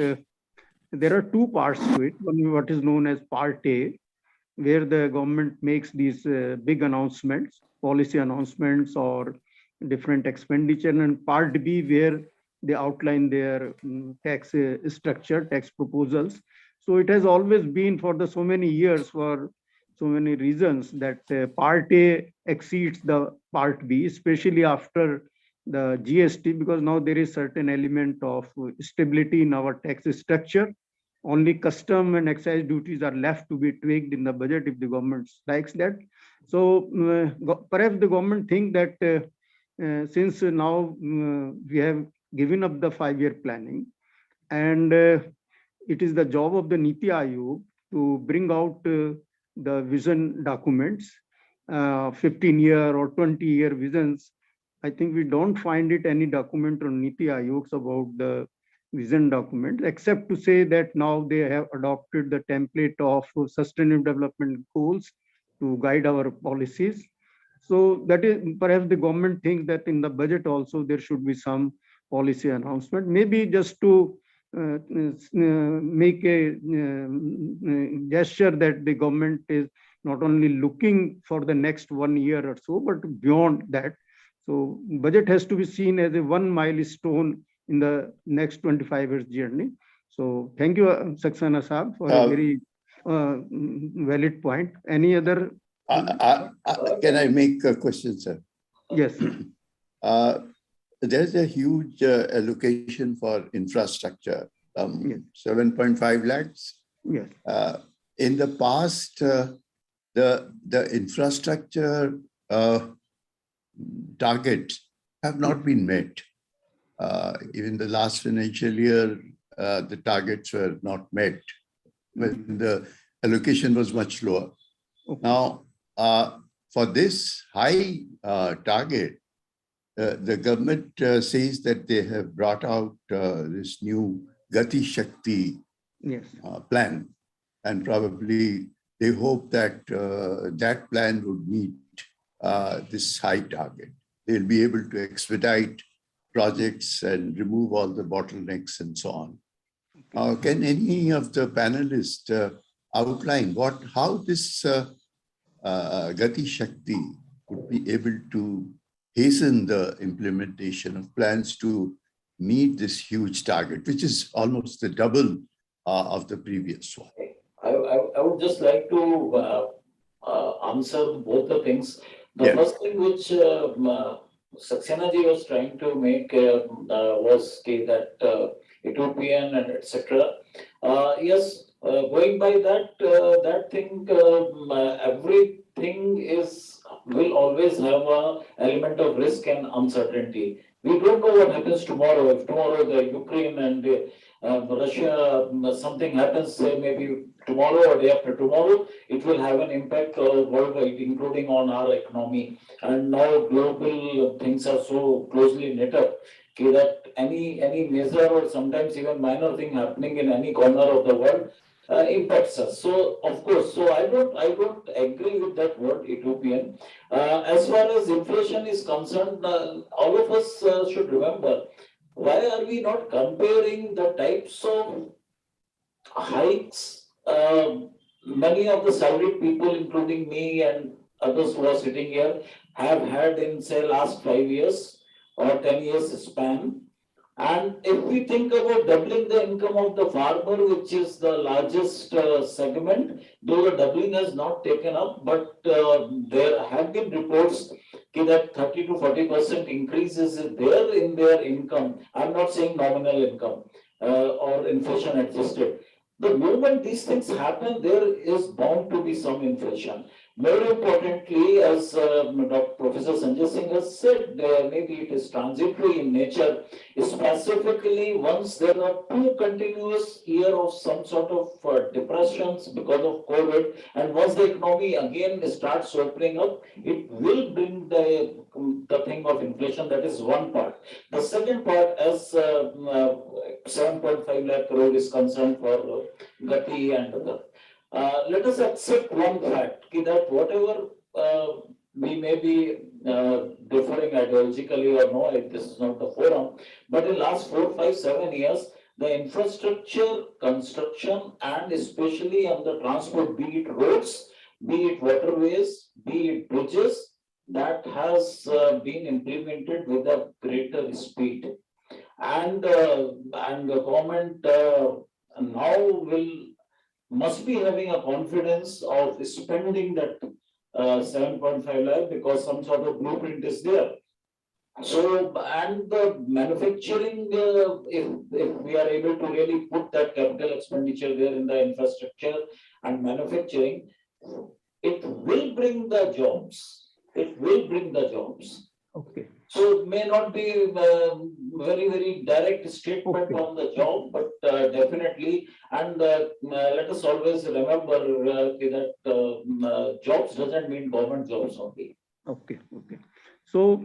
there are two parts to it. One, what is known as Part A, where the government makes these big announcements, policy announcements or different expenditure, and Part B, where they outline their tax structure, tax proposals. So it has always been for so many years, for so many reasons, that Part A exceeds the Part B, especially after the GST, because now there is certain element of stability in our tax structure. Only custom and excise duties are left to be tweaked in the budget if the government likes that. So perhaps the government think that since now we have given up the 5-year planning. And it is the job of the Niti Aayog to bring out the vision documents, 15-year or 20-year visions. I think we don't find it any document on Niti Aayogs about the vision document, except to say that now they have adopted the template of sustainable development goals to guide our policies. So that is perhaps the government thinks that in the budget also there should be some policy announcement, maybe just to make a gesture that the government is not only looking for the next 1 year or so, but beyond that. So budget has to be seen as a one milestone in the next 25 years journey. So thank you, Saxena Saab, for a very valid point. Any other? Can I make a question, sir? Yes. There's a huge allocation for infrastructure, Yes. 7.5 lakhs. Yes. In the past, the infrastructure targets have not been met. Even the last financial year, the targets were not met when the allocation was much lower. Okay. Now, for this high target, the government says that they have brought out this new Gati Shakti Yes. plan, and probably they hope that that plan would meet this high target. They'll be able to expedite projects and remove all the bottlenecks and so on. Can any of the panelists outline how this Gati Shakti would be able to hasten the implementation of plans to meet this huge target, which is almost the double of the previous one? I would just like to answer both the things. The first thing which Saxena ji was trying to make was that utopian and etc. Yes, going by that thing, everything will always have an element of risk and uncertainty. We don't know what happens tomorrow. If tomorrow the Ukraine and Russia, something happens, say maybe tomorrow or day after tomorrow, it will have an impact worldwide, including on our economy. And now global things are so closely knit up that any major or sometimes even minor thing happening in any corner of the world impacts us. So of course, I don't agree with that word utopian. As far as inflation is concerned, all of us should remember, why are we not comparing the types of hikes many of the salaried people, including me and others who are sitting here, have had in, say, last 5 years or 10 years span? And if we think about doubling the income of the farmer, which is the largest segment, though the doubling has not taken up, but there have been reports that 30 to 40% increase is there in their income. I'm not saying nominal income or inflation adjusted. The moment these things happen, there is bound to be some inflation. More importantly, as Professor Sanjay Singh has said, maybe it is transitory in nature. Specifically, once there are 2 continuous years of some sort of depressions because of COVID, and once the economy again starts opening up, it will bring the thing of inflation. That is one part. The second part, as 7.5 lakh crore is concerned for Gati and other. Let us accept one fact, that whatever we may be differing ideologically or no, this is not the forum, but in last 4, 5, 7 years, the infrastructure construction and especially on the transport, be it roads, be it waterways, be it bridges, that has been implemented with a greater speed. And the government now must be having a confidence of spending that 7.5 lakh because some sort of blueprint is there. So, and the manufacturing, if we are able to really put that capital expenditure there in the infrastructure and manufacturing, it will bring the jobs. It will bring the jobs. Okay. So it may not be very direct statement on the job, but definitely, and let us always remember that jobs doesn't mean government jobs only. Okay. So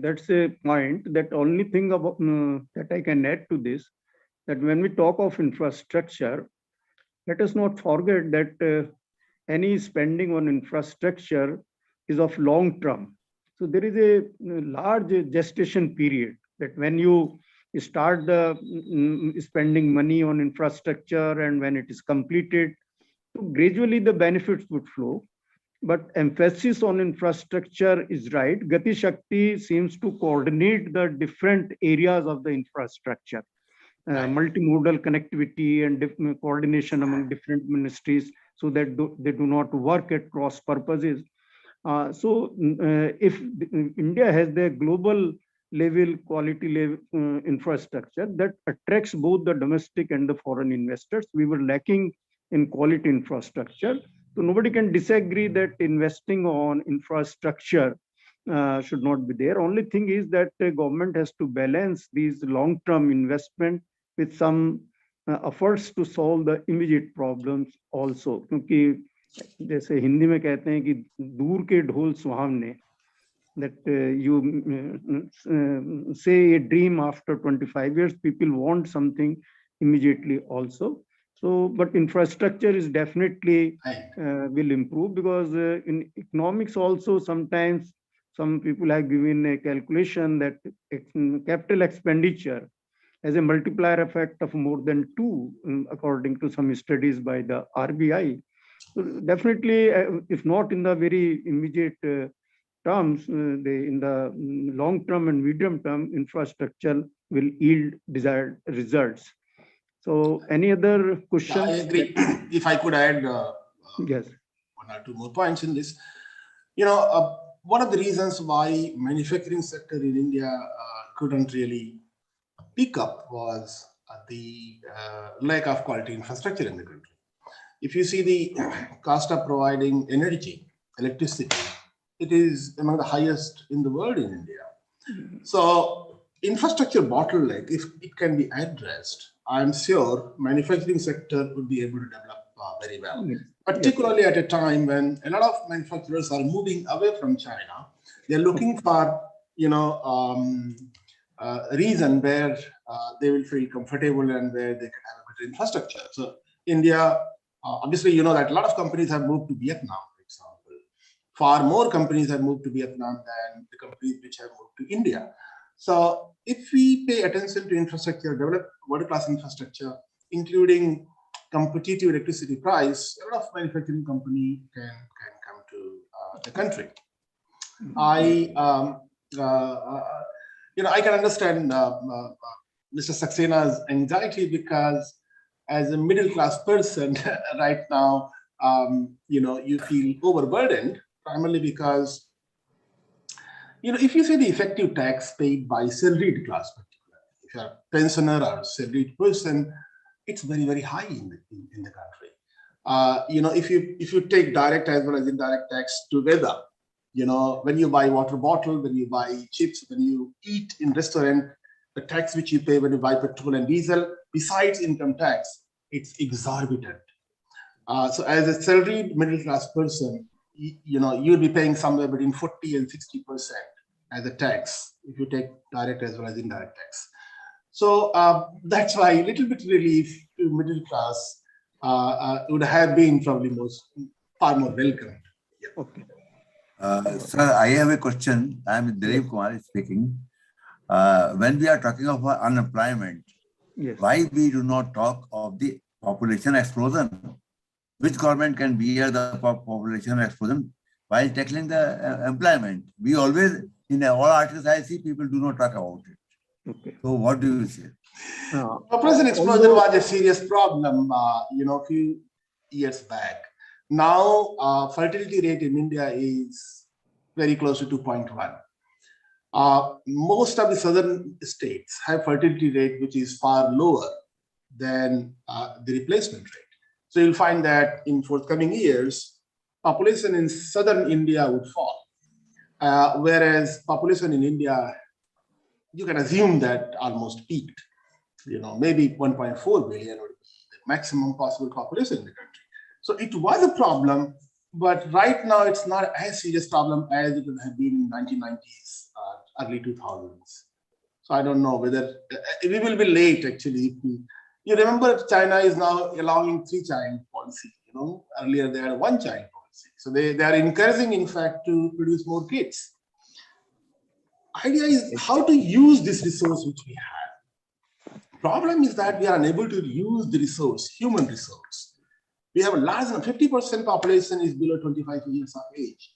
that's a point. That only thing about that I can add to this, that when we talk of infrastructure, let us not forget that any spending on infrastructure is of long term. So there is a large gestation period that when you start the spending money on infrastructure and when it is completed, so gradually the benefits would flow. But emphasis on infrastructure is right. Gati Shakti seems to coordinate the different areas of the infrastructure, multimodal connectivity and coordination among different ministries, so that they do not work at cross purposes. If India has the global level quality level infrastructure that attracts both the domestic and the foreign investors, we were lacking in quality infrastructure. So nobody can disagree that investing on infrastructure should not be there. Only thing is that the government has to balance these long-term investment with some efforts to solve the immediate problems also. क्योंकि जैसे हिंदी में कहते हैं कि दूर के ढोल सुहावने, that you say a dream after 25 years, people want something immediately also. So, but infrastructure is definitely will improve, because in economics also sometimes some people have given a calculation that capital expenditure has a multiplier effect of more than 2, according to some studies by the RBI. So definitely, if not in the very immediate terms, in the long term and medium term, infrastructure will yield desired results. So any other questions? I agree. If I could add yes, 1 or 2 more points in this, one of the reasons why manufacturing sector in India couldn't really pick up was the lack of quality infrastructure in the country. If you see the cost of providing energy, electricity, it is among the highest in the world in India. So infrastructure bottleneck, if it can be addressed, I'm sure manufacturing sector would be able to develop very well. Particularly at a time when a lot of manufacturers are moving away from China, they're looking for a reason where they will feel comfortable and where they can have a better infrastructure. So India, obviously, you know that a lot of companies have moved to Vietnam, for example. Far more companies have moved to Vietnam than the companies which have moved to India. So if we pay attention to infrastructure, develop world-class infrastructure, including competitive electricity price, a lot of manufacturing company can come to the country. I can understand Mr. Saxena's anxiety, because as a middle-class person right now, you feel overburdened, primarily because, if you see the effective tax paid by salaried class, particularly, if you're a pensioner or a salaried person, it's very, very high in the country. If you take direct as well as indirect tax together, when you buy water bottle, when you buy chips, when you eat in restaurant, the tax which you pay when you buy petrol and diesel, besides income tax, it's exorbitant. So as a salaried middle-class person, you'll be paying somewhere between 40 and 60% as a tax if you take direct as well as indirect tax. So that's why a little bit relief to middle class would have been probably far more welcomed. Yeah. Okay. Sir, I have a question. I am Dilip Kumar speaking. When we are talking of unemployment, why we do not talk of the population explosion? Which government can bear the population explosion while tackling the employment? We always, in all articles I see, people do not talk about it. Okay. So what do you say? Population explosion was a serious problem, a few years back. Now, fertility rate in India is very close to 2.1. Most of the southern states have fertility rate which is far lower than the replacement rate. So you'll find that in forthcoming years, population in southern India would fall. Whereas population in India, you can assume that almost peaked. Maybe 1.4 billion would be the maximum possible population in the country. So it was a problem, but right now it's not as serious problem as it would have been in 1990s, early 2000s. So I don't know whether we will be late actually. You remember China is now allowing 3-child policy. Earlier they had a 1-child policy. So they are encouraging, in fact, to produce more kids. Idea is how to use this resource which we have. Problem is that we are unable to use the resource, human resource. We have a large, 50% population is below 25 years of age.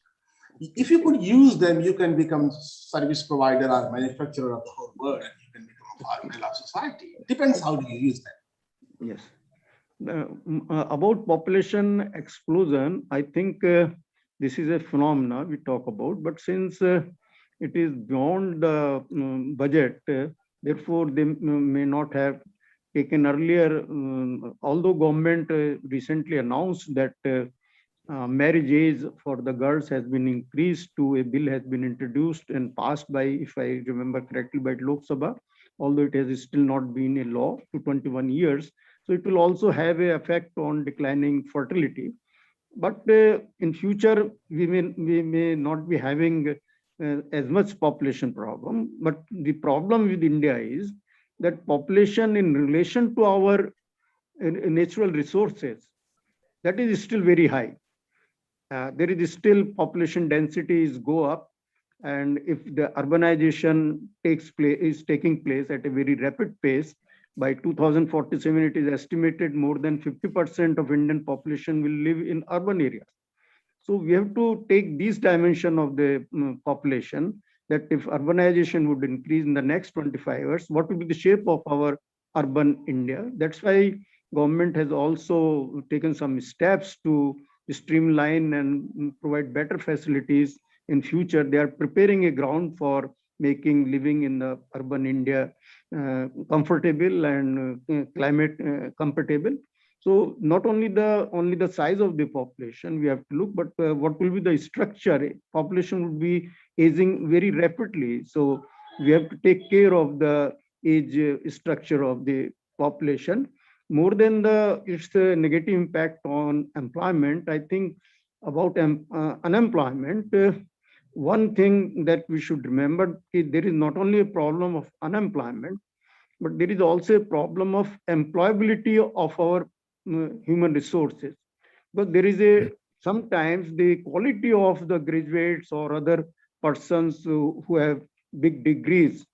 If you could use them, you can become service provider or manufacturer of the whole world, and you can become a farmer of society. It depends how do you use them. Yes. About population explosion, I think this is a phenomena we talk about, but since it is beyond the budget, therefore they may not have taken earlier, although government recently announced that marriage age for the girls has been increased to a bill has been introduced and passed by, if I remember correctly, by Lok Sabha, although it has still not been a law to 21 years. So it will also have an effect on declining fertility. But in future, we may not be having as much population problem. But the problem with India is that population in relation to our natural resources, that is still very high. There is still population densities go up, and if the urbanization is taking place at a very rapid pace, by 2047 it is estimated more than 50% of Indian population will live in urban areas. So we have to take these dimension of the population, that if urbanization would increase in the next 25 years, what will be the shape of our urban India? That's why government has also taken some steps to streamline and provide better facilities in future. They are preparing a ground for making living in the urban India comfortable and climate compatible. So not only the size of the population we have to look, but what will be the structure? Population would be aging very rapidly. So we have to take care of the age structure of the population. More than its negative impact on employment, I think about unemployment, one thing that we should remember is there is not only a problem of unemployment, but there is also a problem of employability of our human resources. But there is sometimes the quality of the graduates or other persons who have big degrees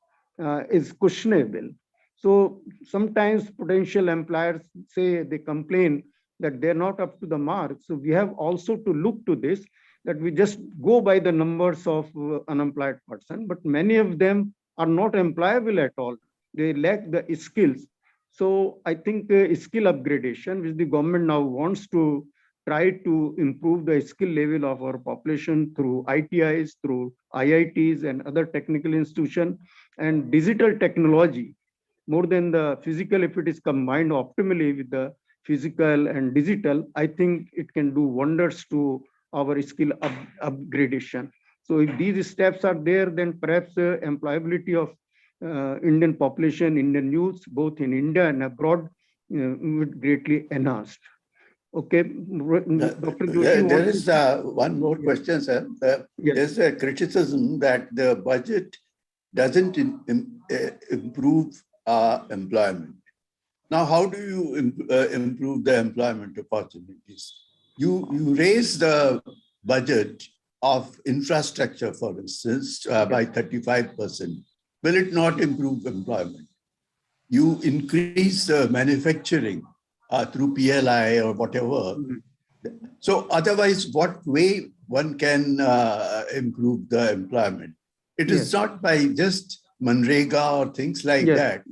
is questionable. So sometimes potential employers say, they complain that they're not up to the mark. So we have also to look to this, that we just go by the numbers of unemployed person, but many of them are not employable at all. They lack the skills. So I think skill upgradation, which the government now wants to try to improve the skill level of our population through ITIs, through IITs and other technical institutions, and digital technology, more than the physical, if it is combined optimally with the physical and digital, I think it can do wonders to our skill upgradation. So if these steps are there, then perhaps employability of Indian population, Indian youths, both in India and abroad, would greatly enhanced. Okay, Dr. Joshi, there is one more question, sir. There's a criticism that the budget doesn't improve employment. Now, how do you improve the employment opportunities? You raise the budget of infrastructure, for instance, by 35%. Will it not improve employment? You increase manufacturing through PLI or whatever. So otherwise, what way one can improve the employment? It is not by just Manrega or things like that.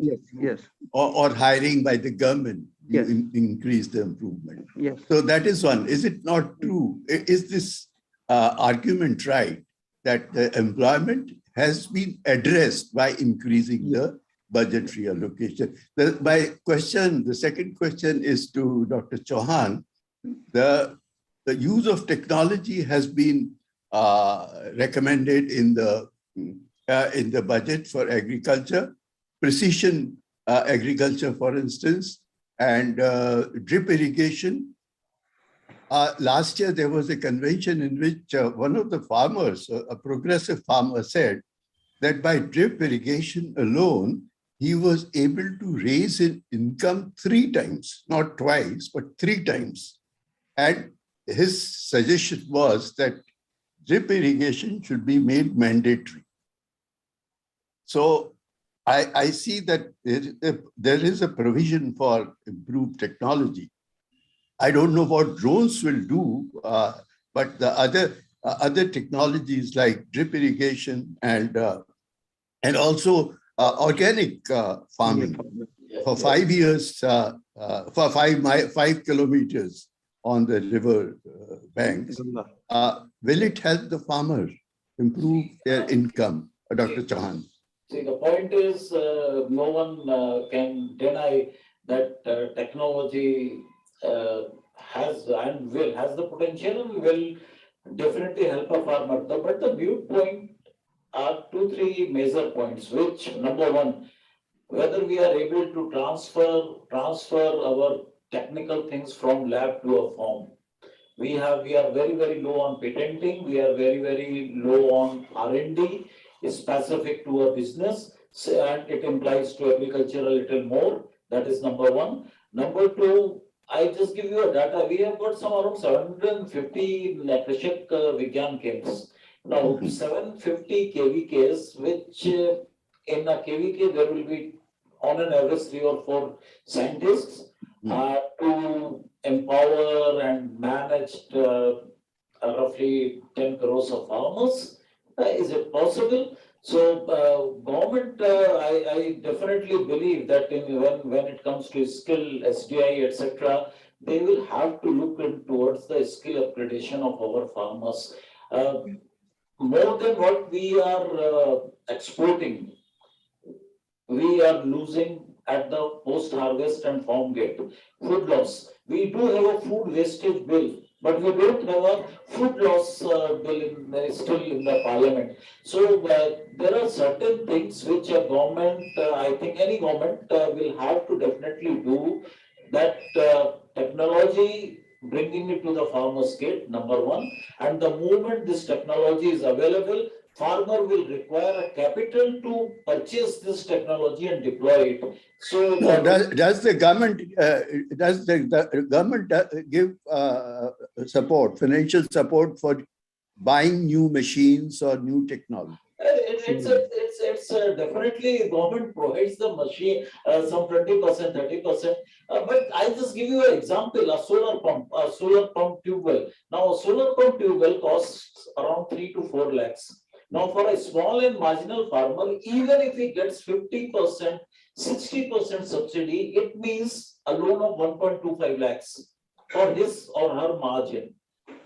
Or hiring by the government, you increase the improvement. So that is one. Is it not true? Is this argument right, that the employment has been addressed by increasing the budgetary allocation? The second question is to Dr. Chauhan. The use of technology has been recommended in the budget for agriculture, precision agriculture, for instance, and drip irrigation. Last year, there was a convention in which one of the farmers, a progressive farmer, said that by drip irrigation alone, he was able to raise his income 3 times, not twice, but 3 times. And his suggestion was that drip irrigation should be made mandatory. So I see that there is a provision for improved technology. I don't know what drones will do, but the other technologies like drip irrigation and also organic farming for 5 years, for 5 kilometers on the river banks. Will it help the farmer improve their income, Dr. Chauhan? See, the point is, no one can deny that technology has the potential and will definitely help a farmer. But the viewpoint are 2-3 major points, which number one, whether we are able to transfer our technical things from lab to a farm. We are very, very low on patenting. We are very, very low on R&D, specific to a business, and it implies to agriculture a little more. That is number one. Number two, I just give you a data. We have got some around 750 Krishak Vigyan camps. Now, 750 KVKs, which in a KVK, there will be on an average 3 or 4 scientists to empower and manage roughly 10 crores of farmers. Is it possible? So, government, I definitely believe that when it comes to skill, SDI, etc., they will have to look towards the skill upgradation of our farmers. More than what we are exporting, we are losing at the post-harvest and farm gate. Food loss. We do have a food wastage bill, but we don't have a food loss bill still in the parliament. So there are certain things which a government, I think any government will have to definitely do, that technology, bringing it to the farmer's gate, number one. And the moment this technology is available, farmer will require a capital to purchase this technology and deploy it. So does the government give support, financial support for buying new machines or new technology? It's definitely government provides the machine, some 20%, 30%. But I just give you an example: a solar pump tube well. Now, a solar pump tube well costs around 3 to 4 lakhs. Now, for a small and marginal farmer, even if he gets 50%, 60% subsidy, it means a loan of 1.25 lakhs for his or her margin.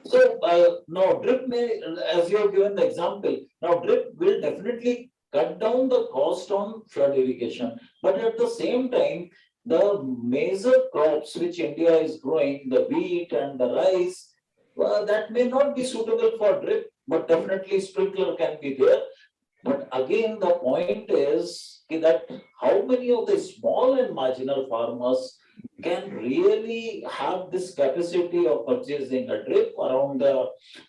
So now drip may, as you have given the example, now drip will definitely cut down the cost on flood irrigation. But at the same time, the major crops which India is growing, the wheat and the rice, that may not be suitable for drip, but definitely sprinkler can be there. But again, the point is that how many of the small and marginal farmers can really have this capacity of purchasing a drip around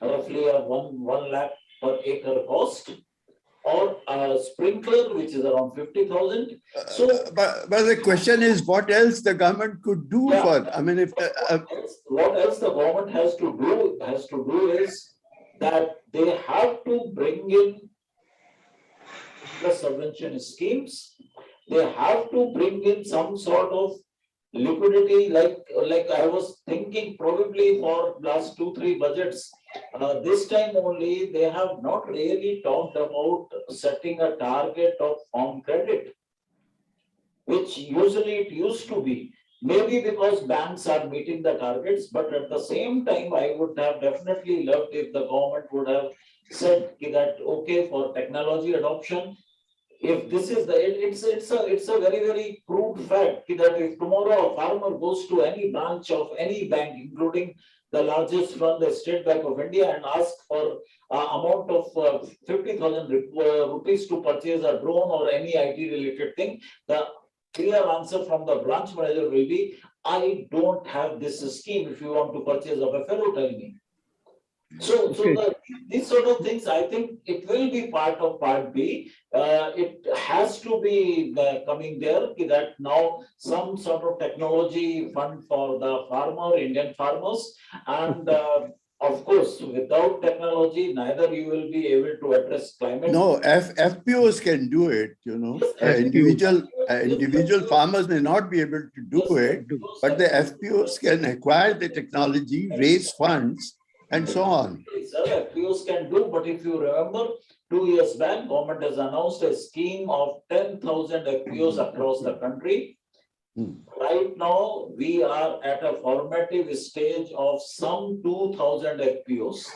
roughly a 1 lakh per acre cost, or a sprinkler which is around 50,000. So, but the question is, what else the government could do for? I mean, if what else the government has to do is that they have to bring in the subvention schemes. They have to bring in some sort of liquidity, like I was thinking probably for last 2-3 budgets. This time only they have not really talked about setting a target of farm credit, which usually it used to be. Maybe because banks are meeting the targets, but at the same time, I would have definitely loved if the government would have said that, okay, for technology adoption, if this is the, it's a very, very crude fact that if tomorrow a farmer goes to any branch of any bank, including the largest one, the State Bank of India, and asks for amount of 50,000 rupees to purchase a drone or any IT related thing, the clear answer from the branch manager will be, I don't have this scheme. If you want to purchase a buffalo, tell me. So these sort of things, I think it will be part of part B. It has to be coming there that now some sort of technology fund for the farmer, Indian farmers, and of course, without technology, neither you will be able to address climate. No, FPOs can do it, you know. Yes, Individual farmers may not be able to do it, but the FPOs can acquire the technology, raise funds, and so on. Sir, FPOs can do, but if you remember, 2 years back, government has announced a scheme of 10,000 FPOs across the country. Right now, we are at a formative stage of some 2,000 FPOs.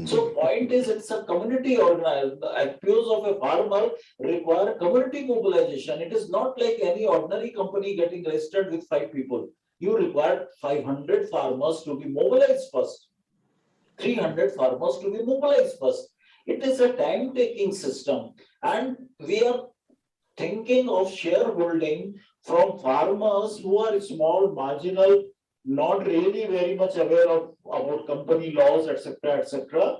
So point is, it's a community organized. The FPOs of a farmer require community mobilization. It is not like any ordinary company getting registered with 5 people. You require 500 farmers to be mobilized first, 300 farmers to be mobilized first. It is a time-taking system, and we are thinking of shareholding from farmers who are small, marginal, not really very much aware of about company laws, etc., etc.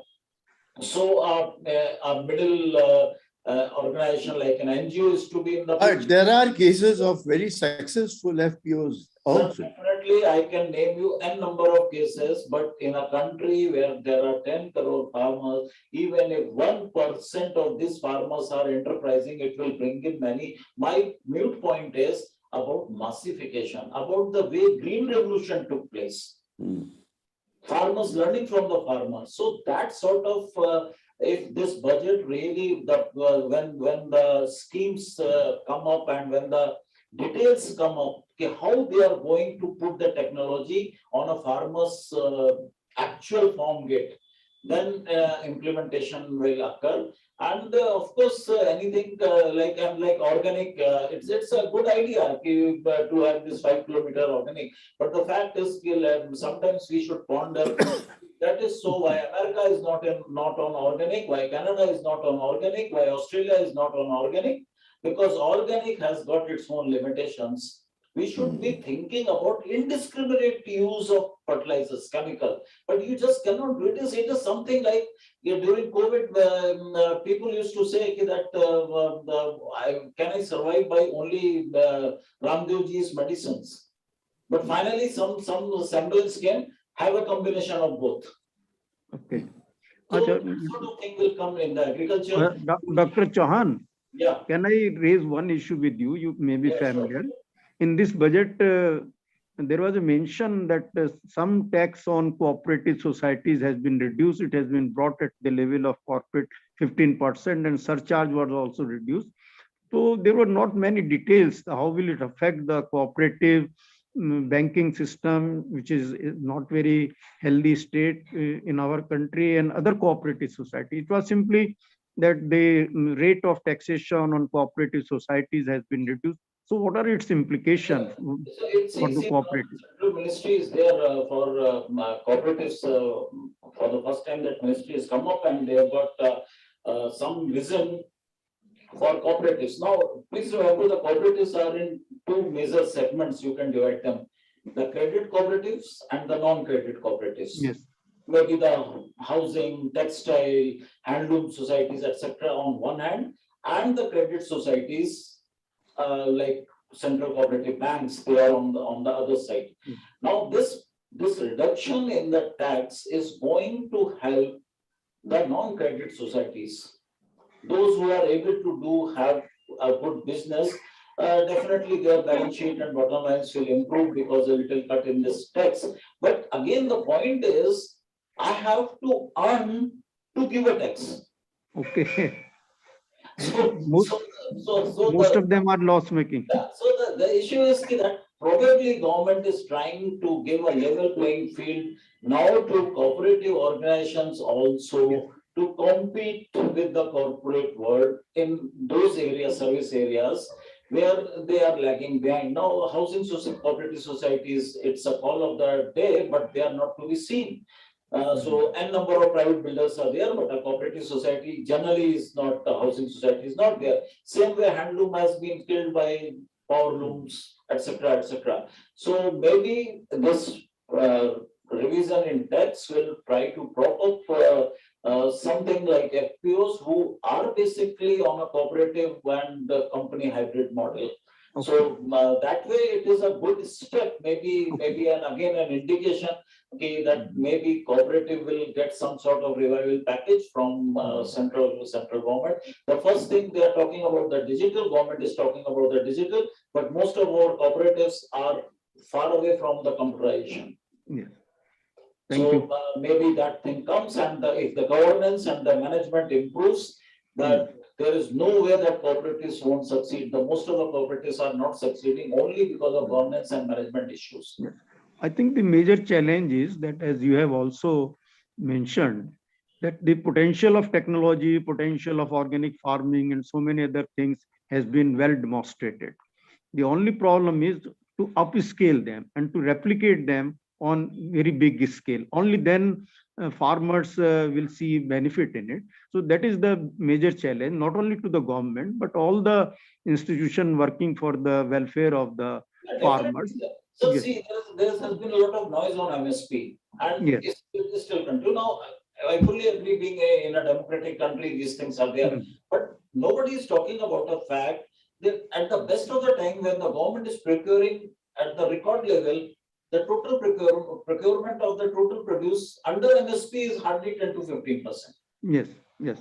So a middle organization like an NGO is to be in the picture. There are cases of very successful FPOs also. So definitely, I can name you n number of cases, but in a country where there are 10 crore farmers, even if 1% of these farmers are enterprising, it will bring in many. My mute point is about massification, about the way green revolution took place. Farmers learning from the farmers. So that sort of, if this budget really, when the schemes come up and when the details come up, how they are going to put the technology on a farmer's actual farm gate, then implementation will occur. And of course, anything like organic, it's a good idea to have this 5 kilometer organic. But the fact is, sometimes we should ponder. That is so why America is not on organic, why Canada is not on organic, why Australia is not on organic, because organic has got its own limitations. We should be thinking about indiscriminate use of fertilizers, chemical, but you just cannot do it. It is something like during COVID, people used to say that can I survive by only Ramdevji's medicines? But finally, some semblance can have a combination of both. Okay. So sort of thing will come in the agriculture. Dr. Chauhan, yeah. Can I raise one issue with you? You may be familiar. Sure. In this budget, there was a mention that some tax on cooperative societies has been reduced. It has been brought at the level of corporate 15%, and surcharge was also reduced. So there were not many details. How will it affect the cooperative banking system, which is not very healthy state in our country, and other cooperative society? It was simply that the rate of taxation on cooperative societies has been reduced. So what are its implications for the cooperative? The ministry is there for cooperatives. For the first time, that ministry has come up and they have got some vision for cooperatives. Now, please remember, the cooperatives are in 2 major segments. You can divide them: the credit cooperatives and the non-credit cooperatives. Yes. Maybe the housing, textile, handloom societies, etc. on one hand, and the credit societies like central cooperative banks, they are on the other side. Now, this reduction in the tax is going to help the non-credit societies. Those who are able to have a good business, definitely their balance sheet and bottom lines will improve because a little cut in this tax. But again, the point is, I have to earn to give a tax. Okay. So most of them are loss making. So the issue is that probably government is trying to give a level playing field now to cooperative organizations also to compete with the corporate world in those areas, service areas, where they are lagging behind. Now, housing cooperative societies, it's a call of the day, but they are not to be seen. So, n number of private builders are there, but a cooperative society generally is not, a housing society is not there. Same way, handloom has been killed by power looms, etc., etc. So, maybe this revision in tax will try to prop up something like FPOs who are basically on a cooperative and company hybrid model. Okay. So that way it is a good step, maybe and again an indication, okay, that maybe cooperative will get some sort of revival package from central government. The first thing they are talking about, the digital government is talking about the digital, but most of our cooperatives are far away from the computerization. Yes. Thank So you. maybe that thing comes, and if the governance and the management improves, that there is no way that cooperatives won't succeed. The most of the cooperatives are not succeeding only because of governance and management issues. Yes. I think the major challenge is that, as you have also mentioned, that the potential of technology, potential of organic farming, and so many other things has been well demonstrated. The only problem is to upscale them and to replicate them on very big scale. Only then farmers will see benefit in it. So that is the major challenge, not only to the government, but all the institutions working for the welfare of the farmers. So Yes. see, there has been a lot of noise on MSP, and Yes. it's still continue. Now, I fully agree, being in a democratic country, these things are there. But nobody is talking about the fact that at the best of the time, when the government is procuring at the record level, the total procurement of the total produce under MSP is hardly 10 to 15%. Yes, yes.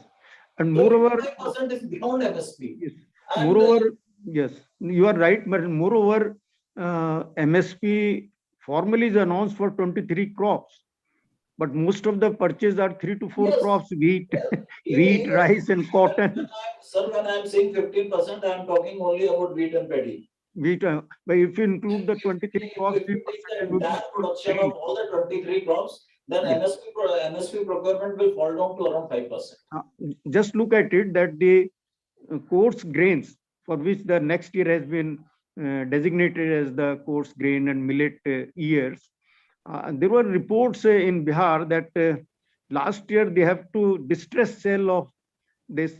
And moreover, 5% is beyond MSP. yes. And, Moreover, yes, you are right. But moreover, MSP formally is announced for 23 crops, but most of the purchase are 3 to 4 Yes. crops: wheat, Yes. rice, and cotton. Sir, when I am saying 15%, I am talking only about wheat and paddy. Wheat, but if you include the 23 crops, If you take the 3% would be entire production of all the 23 crops, then Yes. MSP procurement will fall down to around 5%. Just look at it that the coarse grains, for which the next year has been designated as the coarse grain and millet years, there were reports in Bihar that last year they have to distress sell of this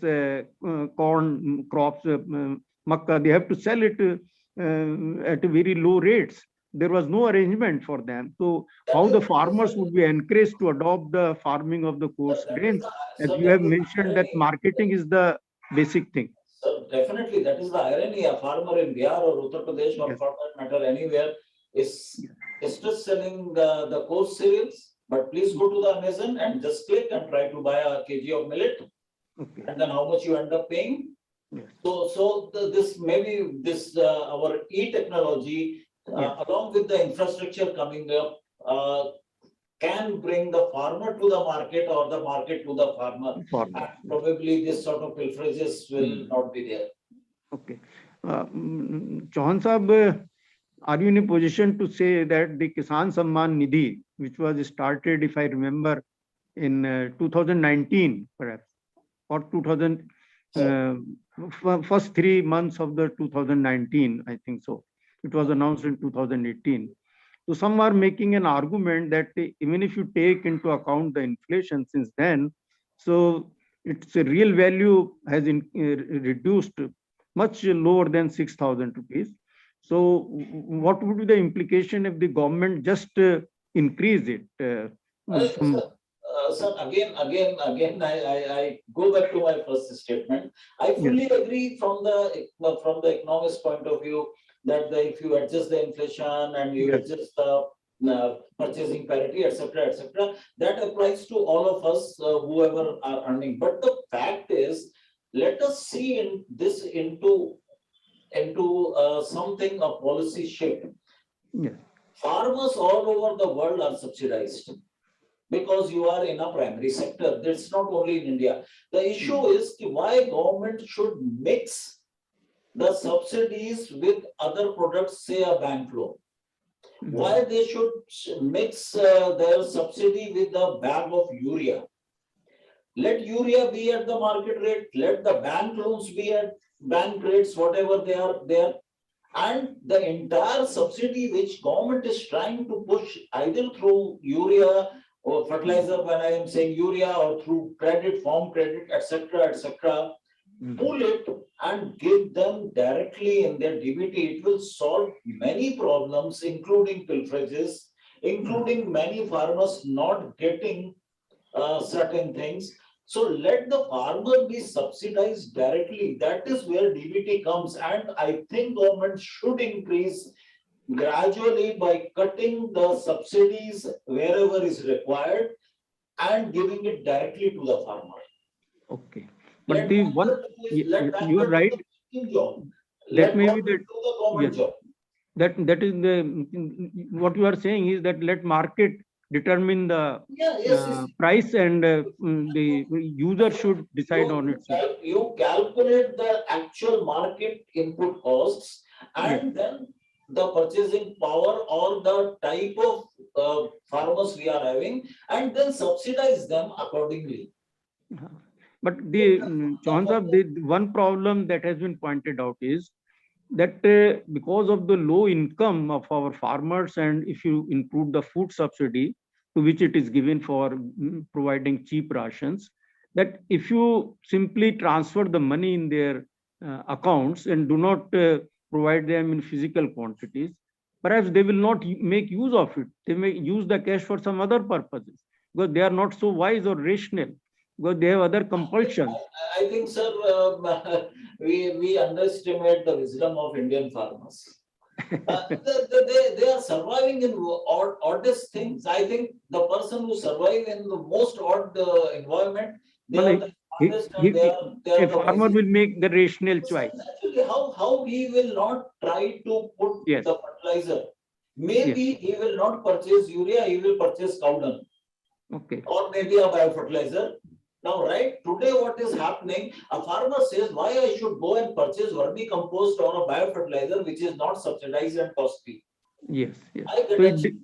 corn crops, makka. They have to sell it at very low rates. There was no arrangement for them. So how the farmers would be encouraged to adopt the farming of the coarse grains? As you have mentioned, that marketing is the basic thing. So definitely, that is the irony. A farmer in Bihar or Uttar Pradesh, or for that matter anywhere, is just selling the coarse cereals. But please go to the Amazon and just click and try to buy a kg of millet. Okay. And then how much you end up paying. Yes. So this maybe this our e-technology along with the infrastructure coming up can bring the farmer to the market or the market to the farmer. And probably this sort of pilferages will not be there. Okay. Chauhan Sahab, are you in a position to say that the Kisan Samman Nidhi, which was started, if I remember, in 2019, perhaps, or 2000, first 3 months of the 2019, I think so. It was announced in 2018. So some are making an argument that even if you take into account the inflation since then, so its real value has reduced much lower than 6,000 rupees. So what would be the implication if the government just increase it? Sir, again, I go back to my first statement. I fully agree from the economist point of view that if you adjust the inflation and you adjust the purchasing parity, etc., that applies to all of us, whoever are earning. But the fact is, let us see this into something, a policy shift. Farmers all over the world are subsidized because you are in a primary sector. That's not only in India. The issue is why government should mix the subsidies with other products, say a bank loan. Why they should mix their subsidy with a bag of urea. let urea be at the market rate, let the bank loans be at bank rates, whatever they are there. And the entire subsidy which government is trying to push either through urea or fertilizer, when I am saying urea, or through credit, farm credit, etc., pull it and give them directly in their DBT. It will solve many problems, including pilferages, including many farmers not getting certain things. So let the farmer be subsidized directly. That is where DBT comes. And I think government should increase gradually by cutting the subsidies wherever is required and giving it directly to the farmer. Okay. But the one, you are right. That may be the government job. That is what you are saying is that let market determine the price, and the user should decide on it. You calculate the actual market input costs, and then the purchasing power or the type of farmers we are having, and then subsidize them accordingly. But the one problem that has been pointed out is that because of the low income of our farmers, and if you include the food subsidy to which it is given for providing cheap rations, that if you simply transfer the money in their accounts and do not provide them in physical quantities, perhaps they will not make use of it. They may use the cash for some other purposes because they are not so wise or rational, because they have other compulsions. I think, sir, we underestimate the wisdom of Indian farmers. They are surviving in oddest things. I think the person who survive in the most odd environment, a farmer will make the rational choice. Actually, how he will not try to put the fertilizer? Maybe he will not purchase urea, he will purchase cow dung. Okay. Or maybe a biofertilizer. Now, right, today what is happening, a farmer says, why I should go and purchase vermicompost or a biofertilizer which is not subsidized and costly? Yes. I get a cheap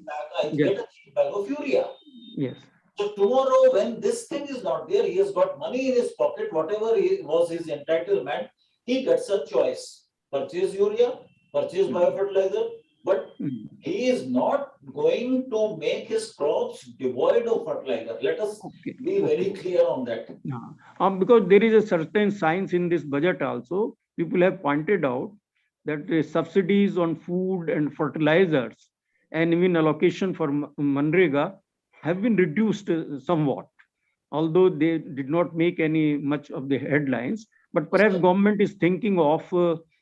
bag of urea. Yes. So tomorrow when this thing is not there, he has got money in his pocket, whatever was his entitlement, he gets a choice. Purchase urea, purchase biofertilizer, but he is not going to make his crops devoid of fertilizer. Let us be very clear on that. Because there is a certain science in this budget also. People have pointed out that the subsidies on food and fertilizers and even allocation for Manrega have been reduced somewhat, although they did not make any much of the headlines. But perhaps government is thinking of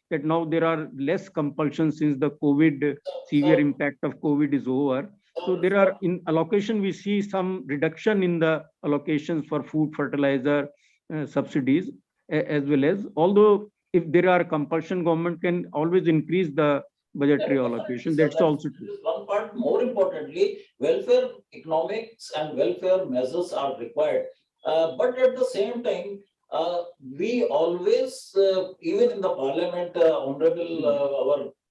that now there are less compulsions since the COVID, severe impact of COVID is over. So there are in allocation, we see some reduction in the allocations for food, fertilizer, subsidies, as well as, although if there are compulsion, government can always increase the budgetary allocation. That's also true. One part, more importantly, welfare economics and welfare measures are required. But at the same time, we always, even in the parliament, honorable,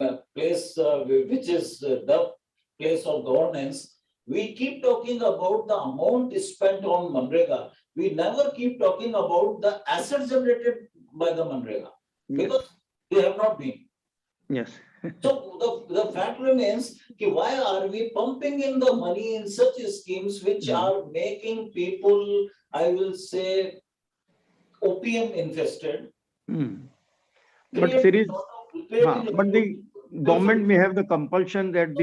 our place, which is the place of governance, we keep talking about the amount spent on Manrega. We never keep talking about the assets generated by the Manrega, because they have not been. Yes. So the fact remains, why are we pumping in the money in such schemes which are making people, I will say, opium infested? But there is, but the government may have the compulsion that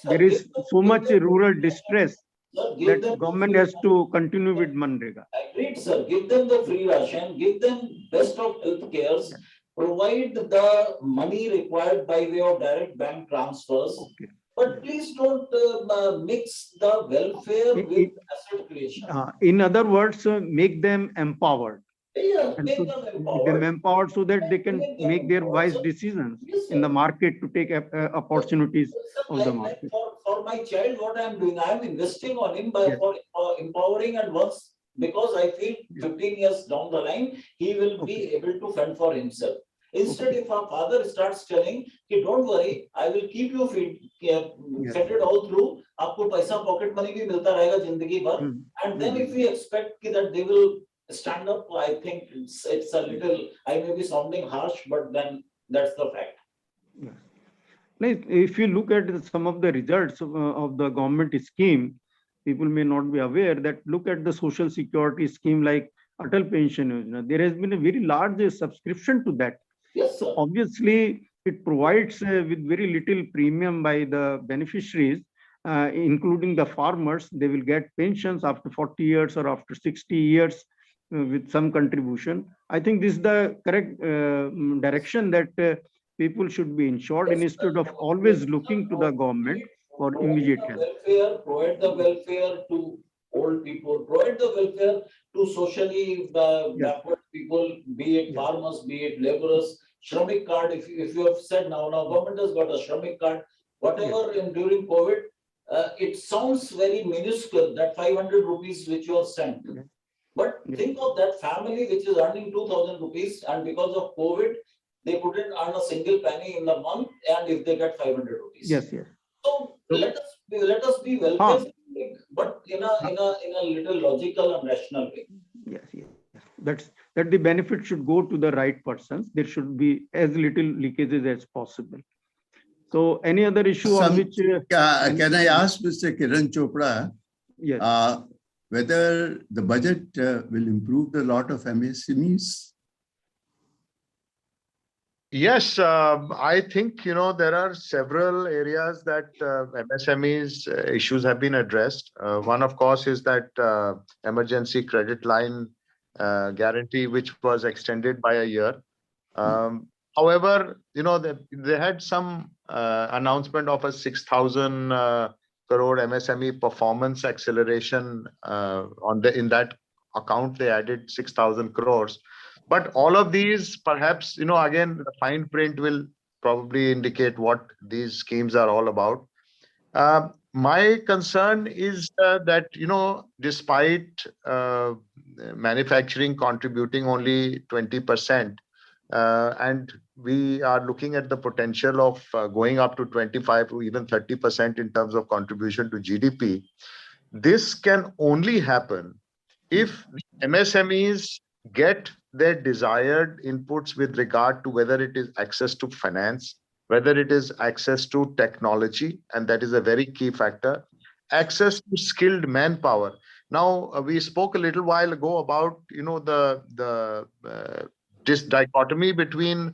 there is so much rural distress that government has to continue with Manrega. Agreed, sir. Give them the free ration, give them best of health cares, provide the money required by way of direct bank transfers. But please don't mix the welfare with asset creation. In other words, make them empowered. Make them empowered so that they can make their wise decisions in the market to take opportunities of the market. For my child, what I am doing, I am investing on him by for empowering, and once, because I feel 15 years down the line, he will be able to fend for himself. Instead, if our father starts telling, "Ki don't worry, I will keep you fed all through, आपको पैसा pocket money भी मिलता रहेगा जिंदगी भर." And then if we expect that they will stand up, I think it's a little, I may be sounding harsh, but then that's the fact. Yes. Like, if you look at some of the results of the government scheme, people may not be aware that look at the social security scheme like Atal Pension Yojana. There has been a very large subscription to that. Yes, So sir. obviously, it provides with very little premium by the beneficiaries, including the farmers. They will get pensions after 40 years or after 60 years with some contribution. I think this is the correct direction that people should be insured instead of always looking to the government for immediate help. Provide the welfare to old people, provide the welfare to socially backward people, be it farmers, be it laborers. Shramik card, if you have said now government has got a Shramik card, whatever during COVID, it sounds very minuscule, that 500 rupees which you are sent. But think of that family which is earning 2,000 rupees, and because of COVID, they couldn't earn a single penny in the month, and if they get 500 rupees. Yes. So let us be welfare, but in a little logical and rational way. Yes. That the benefit should go to the right persons. There should be as little leakages as possible. So any other issue on which can I ask Mr. Kiran Chopra? Yes. Whether the budget will improve the lot of MSMEs? Yes, I think, there are several areas that MSMEs issues have been addressed. One, of course, is that emergency credit line guarantee, which was extended by a year. However, they had some announcement of a 6,000 crore MSME performance acceleration in that account. They added 6,000 crores. But all of these, perhaps, again, the fine print will probably indicate what these schemes are all about. My concern is that, despite manufacturing contributing only 20%, and we are looking at the potential of going up to 25 to even 30% in terms of contribution to GDP, this can only happen if MSMEs get their desired inputs with regard to whether it is access to finance, whether it is access to technology, and that is a very key factor, access to skilled manpower. Now, we spoke a little while ago about, this dichotomy between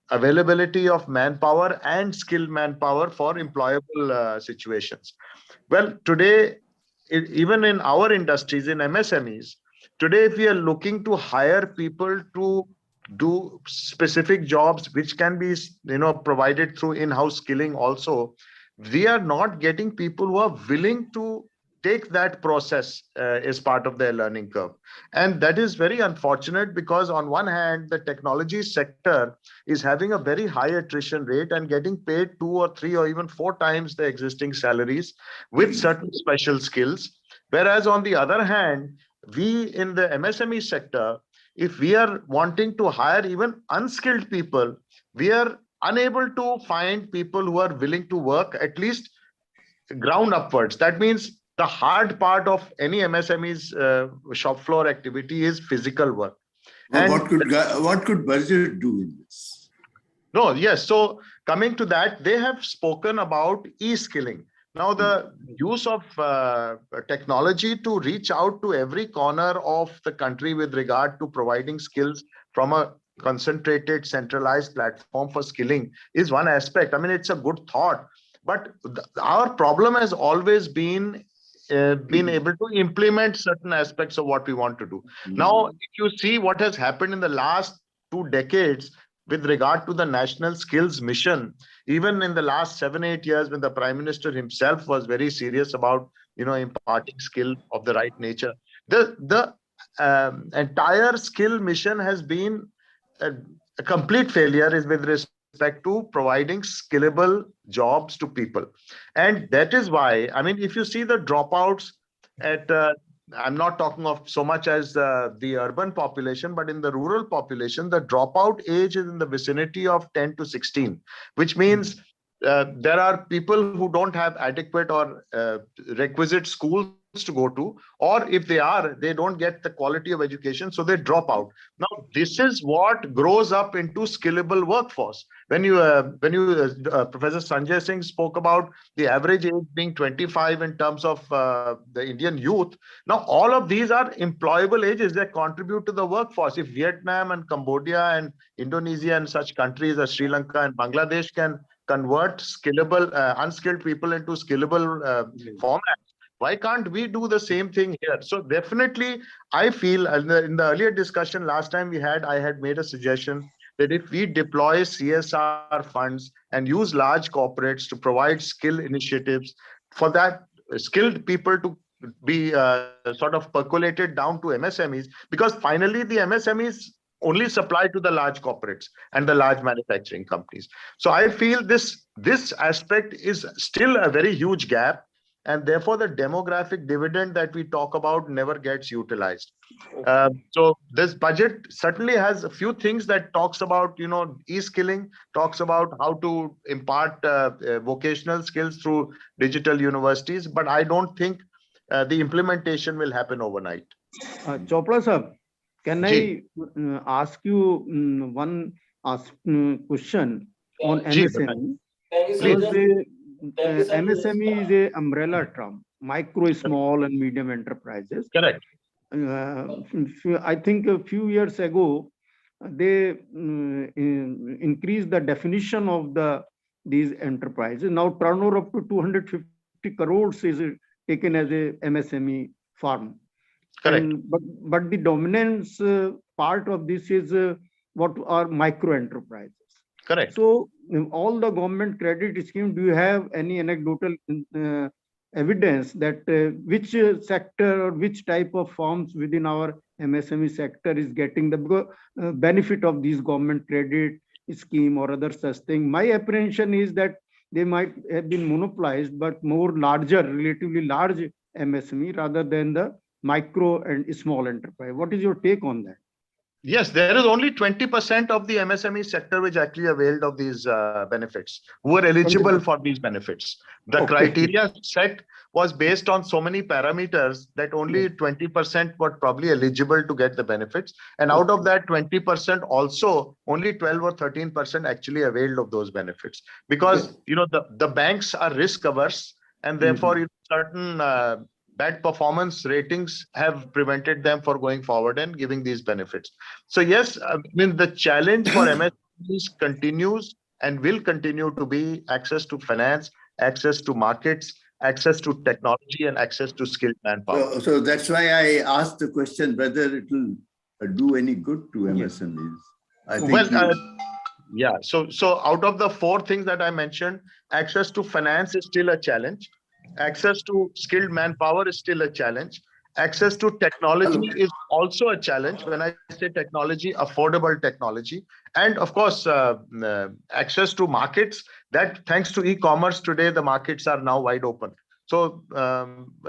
availability of manpower and skilled manpower for employable situations. Well, today, even in our industries, in MSMEs, today, if we are looking to hire people to do specific jobs, which can be, provided through in-house skilling also, we are not getting people who are willing to take that process as part of their learning curve. And that is very unfortunate, because on one hand, the technology sector is having a very high attrition rate and getting paid 2 or 3 or even 4 times the existing salaries with certain special skills. Whereas on the other hand, we in the MSME sector, if we are wanting to hire even unskilled people, we are unable to find people who are willing to work at least ground upwards. That means the hard part of any MSME's shop floor activity is physical work. And what could budget do in this? No, yes. So coming to that, they have spoken about e-skilling. Now, the use of technology to reach out to every corner of the country with regard to providing skills from a concentrated, centralized platform for skilling is one aspect. I mean, it's a good thought, but our problem has always been able to implement certain aspects of what we want to do. Now, if you see what has happened in the last 2 decades with regard to the National Skills Mission, even in the last 7-8 years, when the Prime Minister himself was very serious about, imparting skill of the right nature, the entire skill mission has been a complete failure is with respect to providing skillable jobs to people. And that is why, I mean, if you see the dropouts at I'm not talking of so much as the urban population, but in the rural population, the dropout age is in the vicinity of 10 to 16, which means there are people who don't have adequate or requisite schools to go to, or if they are, they don't get the quality of education, so they drop out. Now, this is what grows up into skillable workforce. When you Professor Sanjay Singh spoke about the average age being 25 in terms of the Indian youth. Now, all of these are employable ages that contribute to the workforce. If Vietnam and Cambodia and Indonesia and such countries as Sri Lanka and Bangladesh can convert skillable, unskilled people into skillable formats, why can't we do the same thing here? So definitely, I feel in the earlier discussion last time I had made a suggestion that if we deploy CSR funds and use large corporates to provide skill initiatives for that skilled people to be sort of percolated down to MSMEs, because finally the MSMEs only supply to the large corporates and the large manufacturing companies. So I feel this aspect is still a very huge gap, and therefore the demographic dividend that we talk about never gets utilized. So this budget certainly has a few things that talks about, e-skilling, talks about how to impart vocational skills through digital universities, but I don't think the implementation will happen overnight. Chopra sir, can I ask you one question on MSME? Because MSME is a umbrella term, micro, small, and medium enterprises. Correct. I think a few years ago, they increased the definition of these enterprises. Now turnover up to 250 crores is taken as a MSME farm. Correct. But the dominance part of this is what are micro enterprises. Correct. So all the government credit scheme, do you have any anecdotal evidence that which sector or which type of firms within our MSME sector is getting the benefit of these government credit scheme or other such thing? My apprehension is that they might have been monopolized, but more larger, relatively large MSME rather than the micro and small enterprise. What is your take on that? Yes, there is only 20% of the MSME sector which actually availed of these benefits, who were eligible for these benefits. The criteria set was based on so many parameters that only 20% were probably eligible to get the benefits. And out of that 20%, also only 12 or 13% actually availed of those benefits. Because, the banks are risk averse, and therefore certain bad performance ratings have prevented them for going forward and giving these benefits. So yes, I mean, the challenge for MSMEs continues and will continue to be access to finance, access to markets, access to technology, and access to skilled manpower. So that's why I asked the question whether it will do any good to MSMEs. I think So out of the four things that I mentioned, access to finance is still a challenge. Access to skilled manpower is still a challenge. Access to technology is also a challenge. When I say technology, affordable technology. And of course, access to markets, that thanks to e-commerce today, the markets are now wide open. So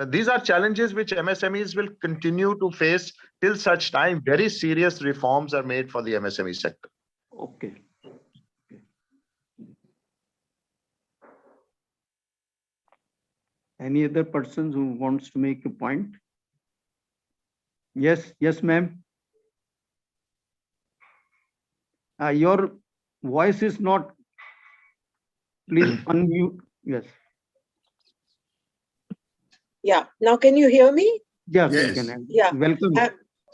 these are challenges which MSMEs will continue to face till such time very serious reforms are made for the MSME sector. Okay. Any other person who wants to make a point? Yes, ma'am. Your voice is not. Please unmute. Yes. Yeah. Now, can you hear me? Yes. Yes. Can. Yeah. Welcome.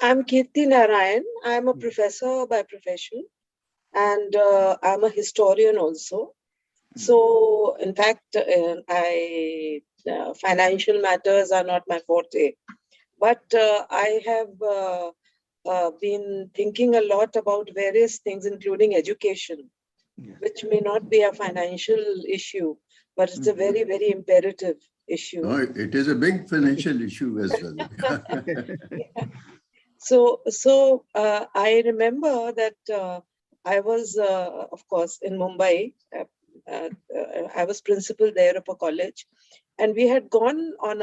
I'm Kirti Narayan. I'm a professor by profession, and I'm a historian also. So, in fact, financial matters are not my forte, but I have been thinking a lot about various things, including education, which may not be a financial issue, but it's a very, very imperative issue. No, it is a big financial issue as well. So I remember that I was, of course, in Mumbai. I was principal there of a college, and we had gone on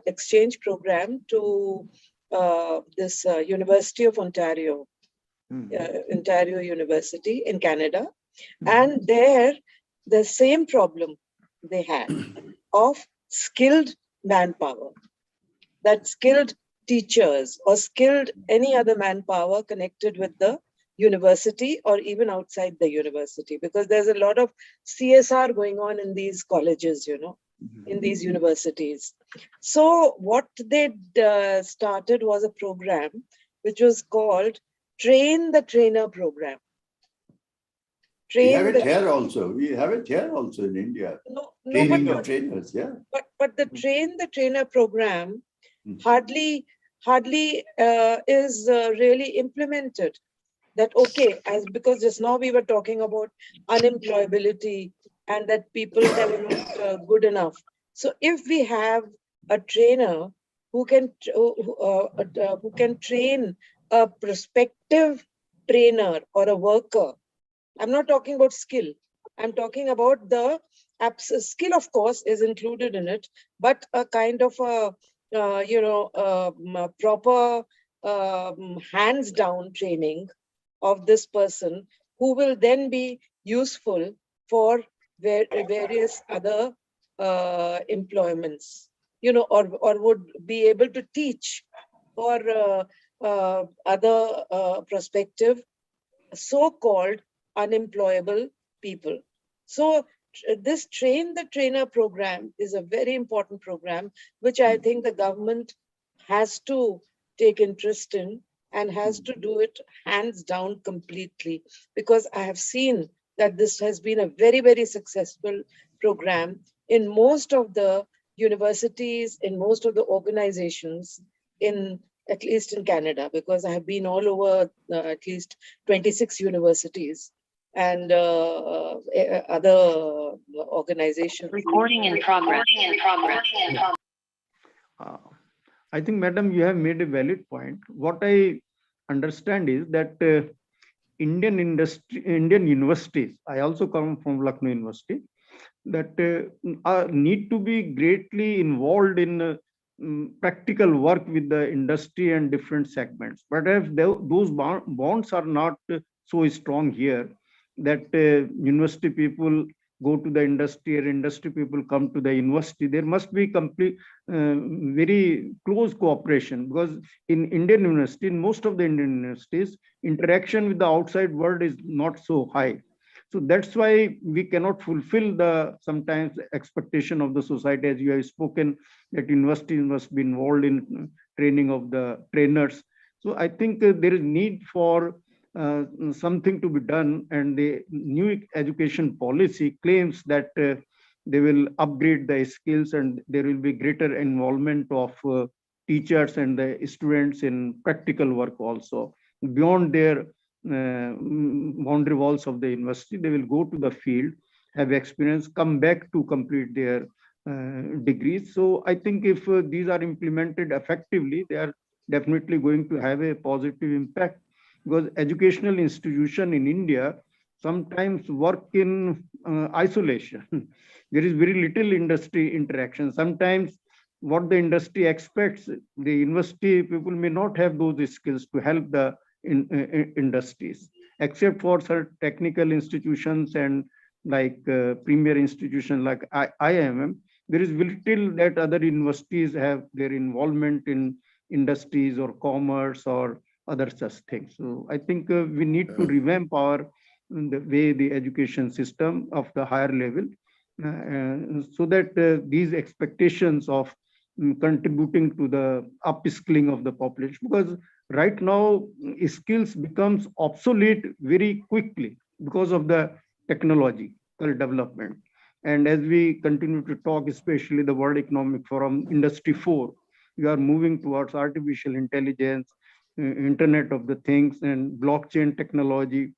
exchange program to this University of Ontario, Ontario University in Canada. And there, the same problem they had of skilled manpower, that skilled teachers or skilled any other manpower connected with the university or even outside the university, because there's a lot of CSR going on in these colleges, in these universities. So what they started was a program which was called Train the Trainer program. We have it here also. We have it here also in India. Training the trainers, yeah. But the Train the Trainer program hardly is really implemented. That because just now we were talking about unemployability and that people that are not good enough. So if we have a trainer who can train a prospective trainer or a worker, I'm not talking about skill. I'm talking about the skill, of course, is included in it, but a kind of a proper hands-down training of this person who will then be useful for various other employments, or would be able to teach for other prospective so-called unemployable people. So this Train the Trainer program is a very important program, which I think the government has to take interest in and has to do it hands down completely, because I have seen that this has been a very, very successful program in most of the universities, in most of the organizations, at least in Canada, because I have been all over at least 26 universities and other organizations. Recording in progress. I think, Madam, you have made a valid point. What I understand is that Indian universities, I also come from Lucknow University, that need to be greatly involved in practical work with the industry and different segments. But if those bonds are not so strong here, that university people go to the industry or industry people come to the university, there must be complete, very close cooperation, because in Indian university, in most of the Indian universities, interaction with the outside world is not so high. So that's why we cannot fulfill the sometimes expectation of the society, as you have spoken, that universities must be involved in training of the trainers. So I think there is need for something to be done, and the new education policy claims that they will upgrade the skills and there will be greater involvement of teachers and the students in practical work also. Beyond their boundary walls of the university, they will go to the field, have experience, come back to complete their degrees. So I think if these are implemented effectively, they are definitely going to have a positive impact, because educational institution in India sometimes work in isolation. There is very little industry interaction. Sometimes what the industry expects, the university people may not have those skills to help the industries, except for certain technical institutions and like premier institutions like IIM. There is little that other universities have their involvement in industries or commerce or other such things. So I think we need to revamp the way the education system of the higher level, so that these expectations of contributing to the upskilling of the population, because right now skills becomes obsolete very quickly because of the technological development. And as we continue to talk, especially the World Economic Forum, Industry 4, we are moving towards artificial intelligence, Internet of the Things, and blockchain technology.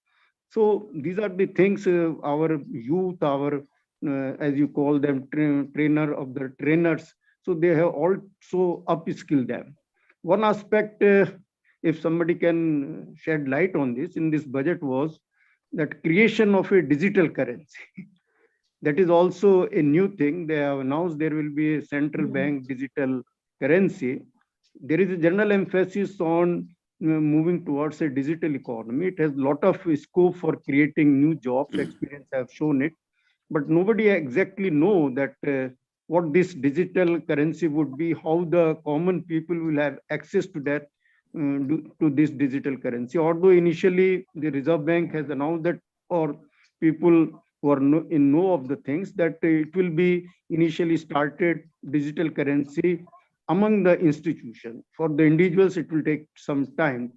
So these are the things our youth, our, as you call them, trainer of the trainers, so they have also upskilled them. One aspect, if somebody can shed light on this, in this budget was that creation of a digital currency. That is also a new thing. They have announced there will be a central bank digital currency. There is a general emphasis on moving towards a digital economy. It has a lot of scope for creating new jobs. Experience have shown it, but nobody exactly know that what this digital currency would be, how the common people will have access to that, to this digital currency. Although initially the Reserve Bank has announced that, or people who are in know of the things, that it will be initially started digital currency among the institution. For the individuals, it will take some time.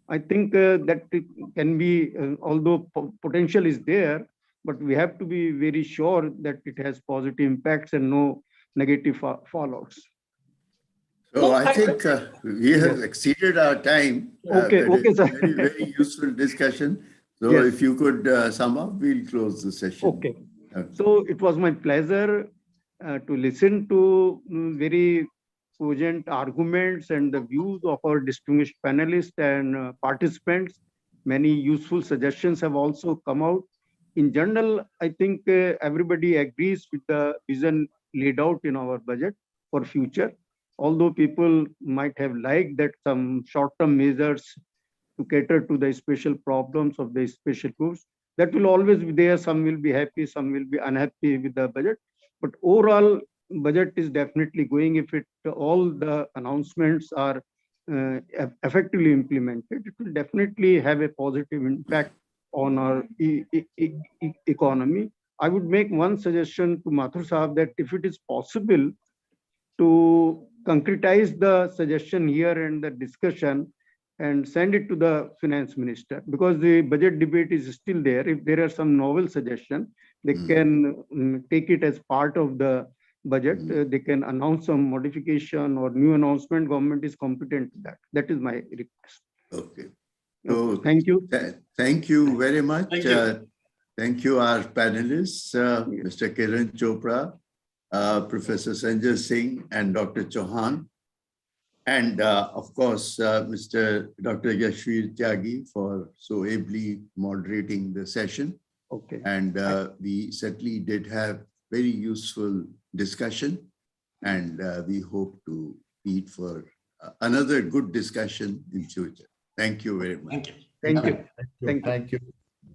I think that it can be, although potential is there, but we have to be very sure that it has positive impacts and no negative fallouts. So I think we have exceeded our time. Okay, sir. Very, very useful discussion. So Yes. if you could sum up, we'll close the session. Okay. So it was my pleasure to listen to very cogent arguments and the views of our distinguished panelists and participants. Many useful suggestions have also come out. In general, I think everybody agrees with the vision laid out in our budget for future. Although people might have liked that some short-term measures to cater to the special problems of the special groups, that will always be there. Some will be happy, some will be unhappy with the budget. But overall, budget is definitely going, if it all the announcements are effectively implemented, it will definitely have a positive impact on our economy. I would make one suggestion to Mathur Sahab, that if it is possible to concretize the suggestion here and the discussion and send it to the finance minister, because the budget debate is still there. If there are some novel suggestions, they can take it as part of the budget. They can announce some modification or new announcement. Government is competent to that. That is my request. Okay. So thank you. Thank you very much. Thank you. Thank you, our panelists, Mr. Kiran Chopra, Professor Sanjay Singh, and Dr. Chauhan. And of course, Mr. Dr. Yashveer Tyagi for so ably moderating the session. Okay. And we certainly did have very useful discussion, and we hope to meet for another good discussion in future. Thank you very much. Thank you. Thank you. Thank you.